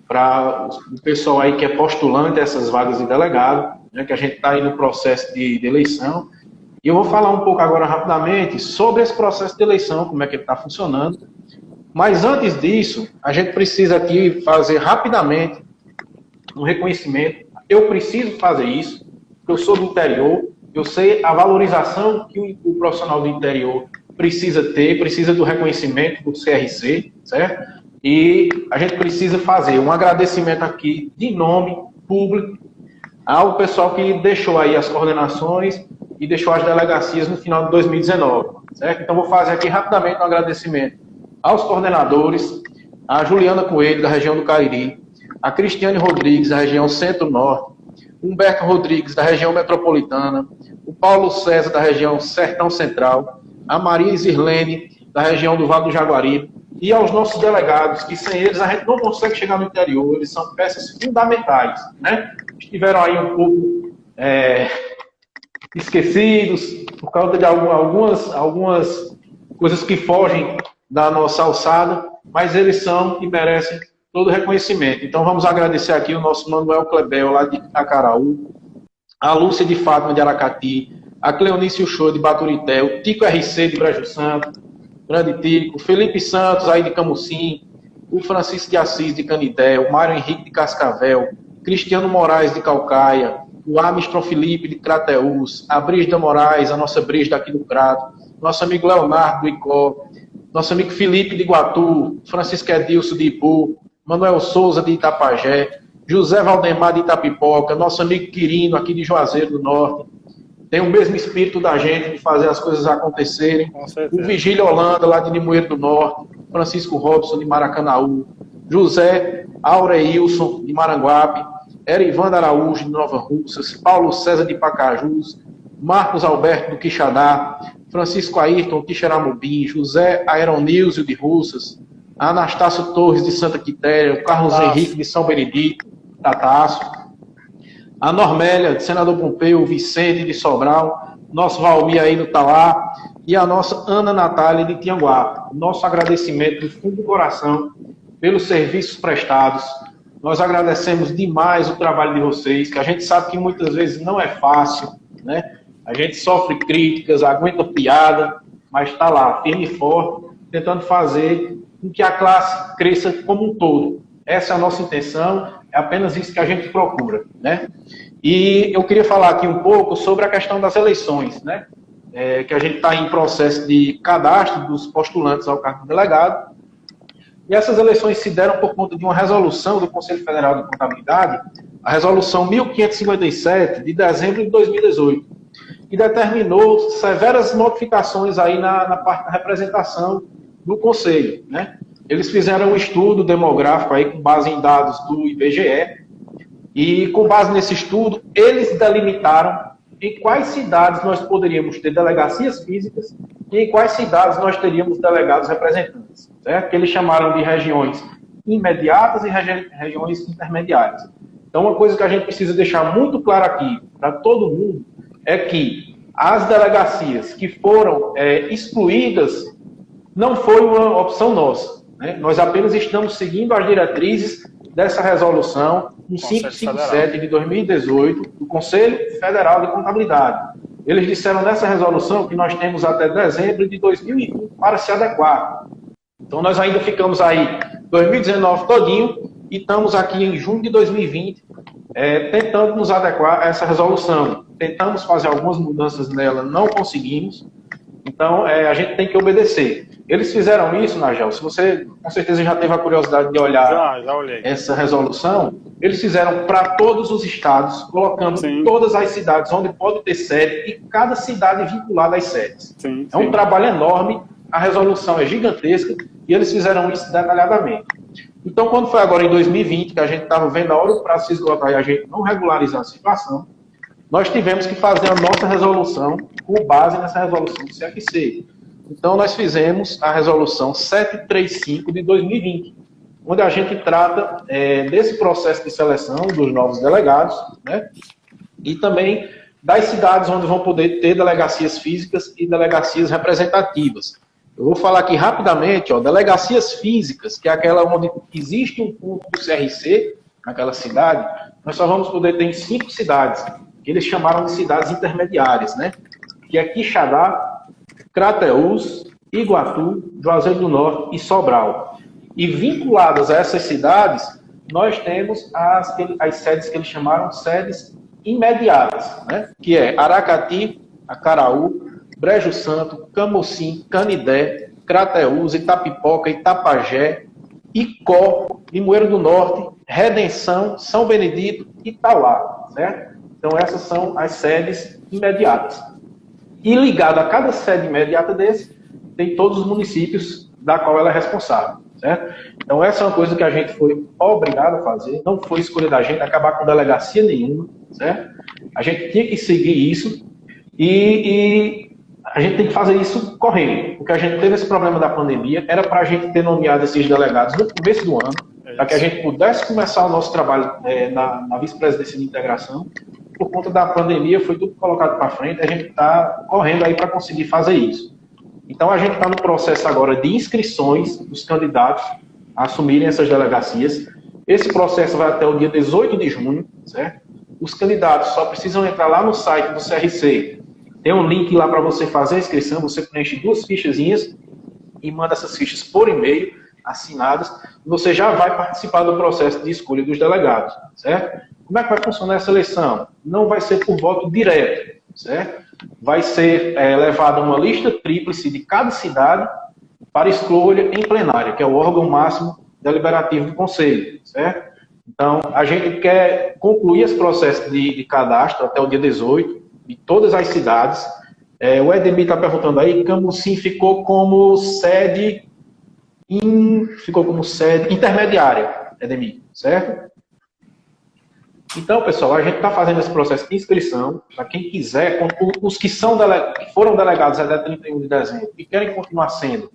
para o pessoal aí que é postulante dessas vagas de delegado, né, que a gente está aí no processo de eleição. E eu vou falar um pouco agora rapidamente sobre esse processo de eleição, como é que ele está funcionando. Mas antes disso, a gente precisa aqui fazer rapidamente um reconhecimento. Eu preciso fazer isso, porque eu sou do interior, eu sei a valorização que o profissional do interior precisa ter, precisa do reconhecimento do CRC, certo? E a gente precisa fazer um agradecimento aqui, de nome público, ao pessoal que deixou aí as coordenações e deixou as delegacias no final de 2019, certo? Então, vou fazer aqui rapidamente um agradecimento aos coordenadores, a Juliana Coelho, da região do Cariri, a Cristiane Rodrigues, da região Centro-Norte, Humberto Rodrigues, da região metropolitana, o Paulo César, da região Sertão Central, a Maria Isilene, da região do Vale do Jaguaribe, e aos nossos delegados, que sem eles a gente não consegue chegar no interior, eles são peças fundamentais, né? Estiveram aí um pouco esquecidos, por causa de algumas coisas que fogem da nossa alçada, mas eles são e merecem todo o reconhecimento. Então vamos agradecer aqui o nosso Manuel Clebel, lá de Itacaraú, a Lúcia de Fátima de Aracati, a Cleonice Uchoa de Baturité, o Tico RC de Brejo Santo, Grande Tico, Felipe Santos aí de Camucim, o Francisco de Assis de Canidé, o Mário Henrique de Cascavel, Cristiano Moraes de Calcaia, o Armstrong Felipe de Crateús, a Brígida Moraes, a nossa Brígida aqui do Crato, nosso amigo Leonardo do Icó, nosso amigo Felipe de Iguatu, Francisco Edilson de Ipu, Manuel Souza de Itapajé, José Valdemar de Itapipoca, nosso amigo Quirino aqui de Juazeiro do Norte, tem o mesmo espírito da gente de fazer as coisas acontecerem. O Vigílio Holanda, lá de Limoeiro do Norte, Francisco Robson de Maracanaú, José Aureilson de Maranguape, Erivanda Araújo de Nova Russas, Paulo César de Pacajus, Marcos Alberto do Quixadá, Francisco Ayrton de Quixeramobim, José Aeronísio de Russas, Anastácio Torres de Santa Quitéria, Carlos Henrique de São Benedito, Tataço, a Normélia de Senador Pompeu, Vicente de Sobral, nosso Valmir aí no Tauá, e a nossa Ana Natália de Tianguá. Nosso agradecimento do fundo do coração pelos serviços prestados. Nós agradecemos demais o trabalho de vocês, que a gente sabe que muitas vezes não é fácil, né? A gente sofre críticas, aguenta piada, mas está lá, firme e forte, tentando fazer com que a classe cresça como um todo. Essa é a nossa intenção, é apenas isso que a gente procura, né? E eu queria falar aqui um pouco sobre a questão das eleições, né? Que a gente está em processo de cadastro dos postulantes ao cargo de delegado. E essas eleições se deram por conta de uma resolução do Conselho Federal de Contabilidade, a resolução 1557, de dezembro de 2018, que determinou severas modificações aí na parte da representação do Conselho, né? Eles fizeram um estudo demográfico aí com base em dados do IBGE e com base nesse estudo, eles delimitaram em quais cidades nós poderíamos ter delegacias físicas e em quais cidades nós teríamos delegados representantes, certo? Que eles chamaram de regiões imediatas e regiões intermediárias. Então, uma coisa que a gente precisa deixar muito claro aqui para todo mundo é que as delegacias que foram excluídas não foi uma opção nossa. né? Nós apenas estamos seguindo as diretrizes dessa resolução 1557 de 2018 do Conselho Federal de Contabilidade. Eles disseram nessa resolução que nós temos até dezembro de 2020 para se adequar. Então nós ainda ficamos aí 2019 todinho e estamos aqui em junho de 2020 tentando nos adequar a essa resolução. Tentamos fazer algumas mudanças nela, não conseguimos. Então, a gente tem que obedecer. Eles fizeram isso, Nagel, se você com certeza já teve a curiosidade de olhar já olhei essa resolução, eles fizeram para todos os estados, colocando Sim. todas as cidades onde pode ter sede e cada cidade vinculada às sedes. Sim, é um trabalho enorme, a resolução é gigantesca e eles fizeram isso detalhadamente. Então, quando foi agora em 2020, que a gente estava vendo a hora o prazo se esgotar e a gente não regularizar a situação, nós tivemos que fazer a nossa resolução com base nessa resolução do CFC. Então, nós fizemos a resolução 735 de 2020, onde a gente trata desse processo de seleção dos novos delegados, né? E também das cidades onde vão poder ter delegacias físicas e delegacias representativas. Eu vou falar aqui rapidamente, delegacias físicas, que é aquela onde existe um ponto do CRC, naquela cidade, nós só vamos poder ter em 5 cidades, que eles chamaram de cidades intermediárias, né? Que é Quixadá, Crateús, Iguatu, Juazeiro do Norte e Sobral. E vinculadas a essas cidades, nós temos as sedes que eles chamaram de sedes imediatas, né? Que é Aracati, Acaraú, Brejo Santo, Camocim, Canidé, Crateús, Itapipoca, Itapajé, Icó, Limoeiro do Norte, Redenção, São Benedito e Itauá, certo? Então essas são as sedes imediatas. E ligado a cada sede imediata desse, tem todos os municípios da qual ela é responsável, certo? Então essa é uma coisa que a gente foi obrigado a fazer, não foi escolha da gente acabar com delegacia nenhuma, certo? A gente tinha que seguir isso e a gente tem que fazer isso correndo, porque a gente teve esse problema da pandemia, era para a gente ter nomeado esses delegados no começo do ano, para que a gente pudesse começar o nosso trabalho na vice-presidência de integração. Por conta da pandemia, foi tudo colocado para frente, a gente está correndo aí para conseguir fazer isso. Então, a gente está no processo agora de inscrições dos candidatos a assumirem essas delegacias. Esse processo vai até o dia 18 de junho, certo? Os candidatos só precisam entrar lá no site do CRC. Tem um link lá para você fazer a inscrição, você preenche 2 fichazinhas e manda essas fichas por e-mail, assinadas, você já vai participar do processo de escolha dos delegados, certo? Como é que vai funcionar essa eleição? Não vai ser por voto direto, certo? Vai ser levada uma lista tríplice de cada cidade para escolha em plenária, que é o órgão máximo deliberativo do Conselho, certo? Então, a gente quer concluir esse processo de cadastro até o dia 18, de todas as cidades. O Edemir está perguntando aí, Camocim ficou como sede intermediária, Edemir, certo? Então, pessoal, a gente está fazendo esse processo de inscrição, para quem quiser, os que foram delegados até 31 de dezembro e querem continuar sendo,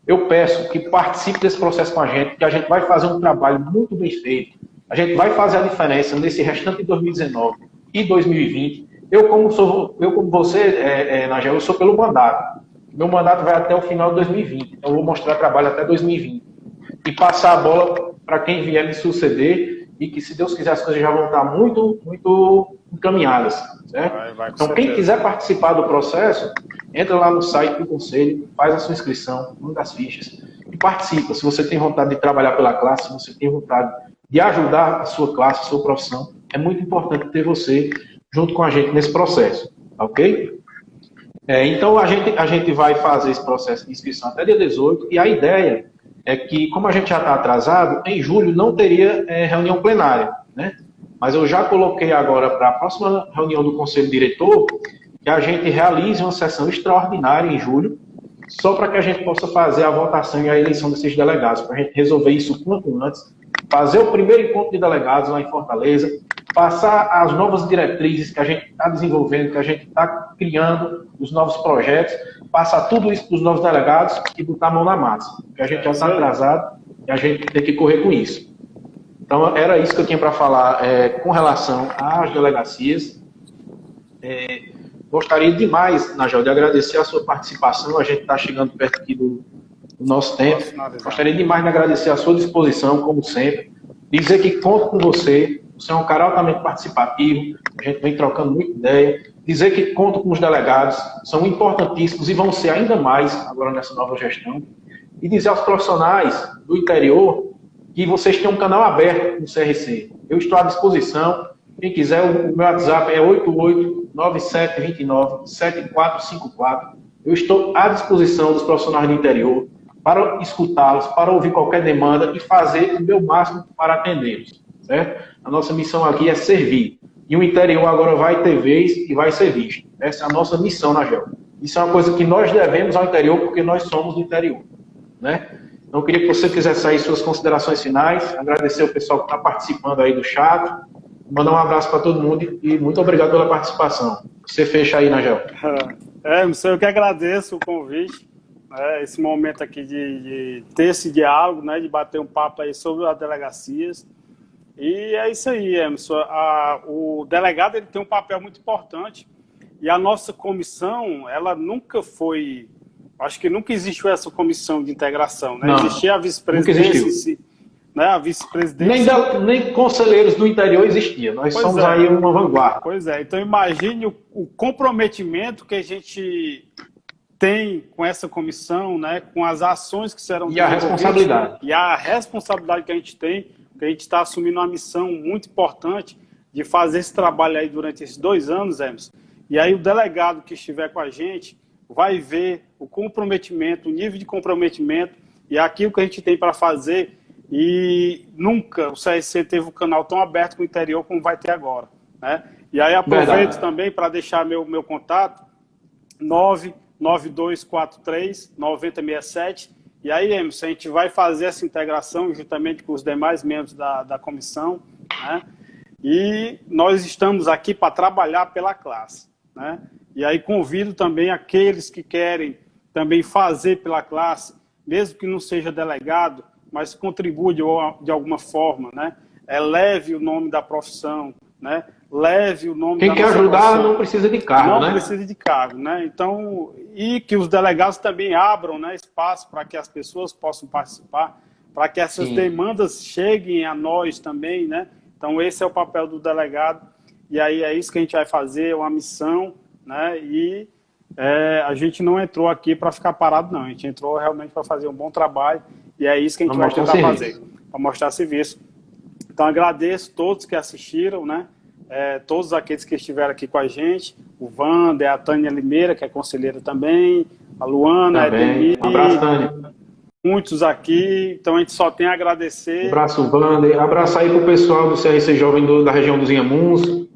eu peço que participe desse processo com a gente, que a gente vai fazer um trabalho muito bem feito, a gente vai fazer a diferença nesse restante de 2019 e 2020. Eu como você, Nagel, eu sou pelo mandato. Meu mandato vai até o final de 2020, então eu vou mostrar trabalho até 2020. E passar a bola para quem vier me suceder, e que, se Deus quiser, as coisas já vão estar muito, muito encaminhadas, certo? Então, quem quiser participar do processo, entra lá no site do Conselho, faz a sua inscrição, manda as fichas e participa. Se você tem vontade de trabalhar pela classe, se você tem vontade de ajudar a sua classe, a sua profissão, é muito importante ter você junto com a gente nesse processo, ok? Então, a gente vai fazer esse processo de inscrição até dia 18, e a ideia é que, como a gente já está atrasado, em julho não teria reunião plenária, né? Mas eu já coloquei agora para a próxima reunião do Conselho Diretor que a gente realize uma sessão extraordinária em julho, só para que a gente possa fazer a votação e a eleição desses delegados, para a gente resolver isso o quanto antes, fazer o primeiro encontro de delegados lá em Fortaleza, passar as novas diretrizes que a gente está desenvolvendo, que a gente está criando, os novos projetos, passar tudo isso para os novos delegados e botar a mão na massa, porque a gente já está atrasado e a gente tem que correr com isso. Então, era isso que eu tinha para falar com relação às delegacias. Gostaria demais, Nagel, de agradecer a sua participação. A gente está chegando perto aqui o nosso tempo. Gostaria demais de agradecer a sua disposição, como sempre. Dizer que conto com você. Você é um cara altamente participativo. A gente vem trocando muita ideia. Dizer que conto com os delegados. São importantíssimos e vão ser ainda mais agora nessa nova gestão. E dizer aos profissionais do interior que vocês têm um canal aberto no CRC. Eu estou à disposição. Quem quiser, o meu WhatsApp é 8897297454. Eu estou à disposição dos profissionais do interior para escutá-los, para ouvir qualquer demanda e fazer o meu máximo para atendê-los, certo? A nossa missão aqui é servir. E o interior agora vai ter vez e vai ser visto. Essa é a nossa missão na GEL. Isso é uma coisa que nós devemos ao interior porque nós somos do interior, né? Então, eu queria que você fizesse aí suas considerações finais, agradecer o pessoal que está participando aí do chat, mandar um abraço para todo mundo e muito obrigado pela participação. Você fecha aí, Nagel. Eu que agradeço o convite, né, esse momento aqui de ter esse diálogo, né, de bater um papo aí sobre as delegacias. E é isso aí, Emerson. O delegado ele tem um papel muito importante e a nossa comissão, ela nunca foi... Acho que nunca existiu essa comissão de integração, né? Existia a vice-presidência, né? A vice-presidência... Nem conselheiros do interior existia. Nós somos aí uma vanguarda. Pois é. Então, imagine o comprometimento que a gente tem com essa comissão, né? Com as ações que serão... E a responsabilidade. E a responsabilidade que a gente tem, que a gente está assumindo uma missão muito importante de fazer esse trabalho aí durante esses 2 anos, Emerson. E aí o delegado que estiver com a gente vai ver o comprometimento, o nível de comprometimento e aquilo que a gente tem para fazer. E nunca o CRC teve um canal tão aberto com o interior como vai ter agora, né? E aí aproveito também para deixar meu contato, 99243-9067. E aí, Emerson, a gente vai fazer essa integração juntamente com os demais membros da comissão, né? E nós estamos aqui para trabalhar pela classe, né? E aí convido também aqueles que querem também fazer pela classe, mesmo que não seja delegado, mas contribua de alguma forma, né? Eleve o nome da profissão, né? Leve o nome da Quem quer ajudar profissão. Não precisa de cargo, né? Não precisa de cargo, né? Então, e que os delegados também abram, né, espaço para que as pessoas possam participar, para que essas demandas cheguem a nós também, né? Então, esse é o papel do delegado. E aí é isso que a gente vai fazer, uma missão, né? E a gente não entrou aqui para ficar parado, não. A gente entrou realmente para fazer um bom trabalho e é isso que a gente vai tentar fazer, para mostrar serviço. Então, agradeço todos que assistiram, né? Todos aqueles que estiveram aqui com a gente, o Wander, a Tânia Limeira, que é conselheira também, a Luana, a Edemir, um abraço, Tânia. Muitos aqui, então a gente só tem a agradecer. Abraço, Wander. Abraço aí pro pessoal do CRC Jovem da região dos Inhamuns.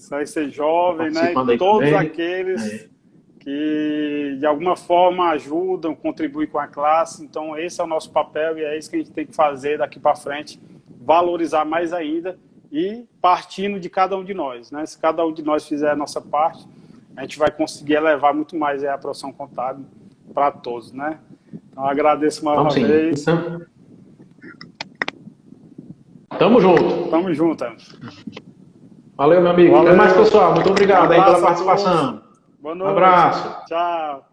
CRC Jovem, né? E todos aqueles que de alguma forma ajudam, contribuem com a classe. Então esse é o nosso papel e é isso que a gente tem que fazer daqui para frente, valorizar mais ainda e partindo de cada um de nós, né? Se cada um de nós fizer a nossa parte, a gente vai conseguir elevar muito mais a profissão contábil para todos, né? Então agradeço mais uma vez. Tamo junto. Tamo junto, Valeu, meu amigo. Até mais, pessoal. Muito obrigado aí pela participação. Boa noite. Um abraço. Tchau.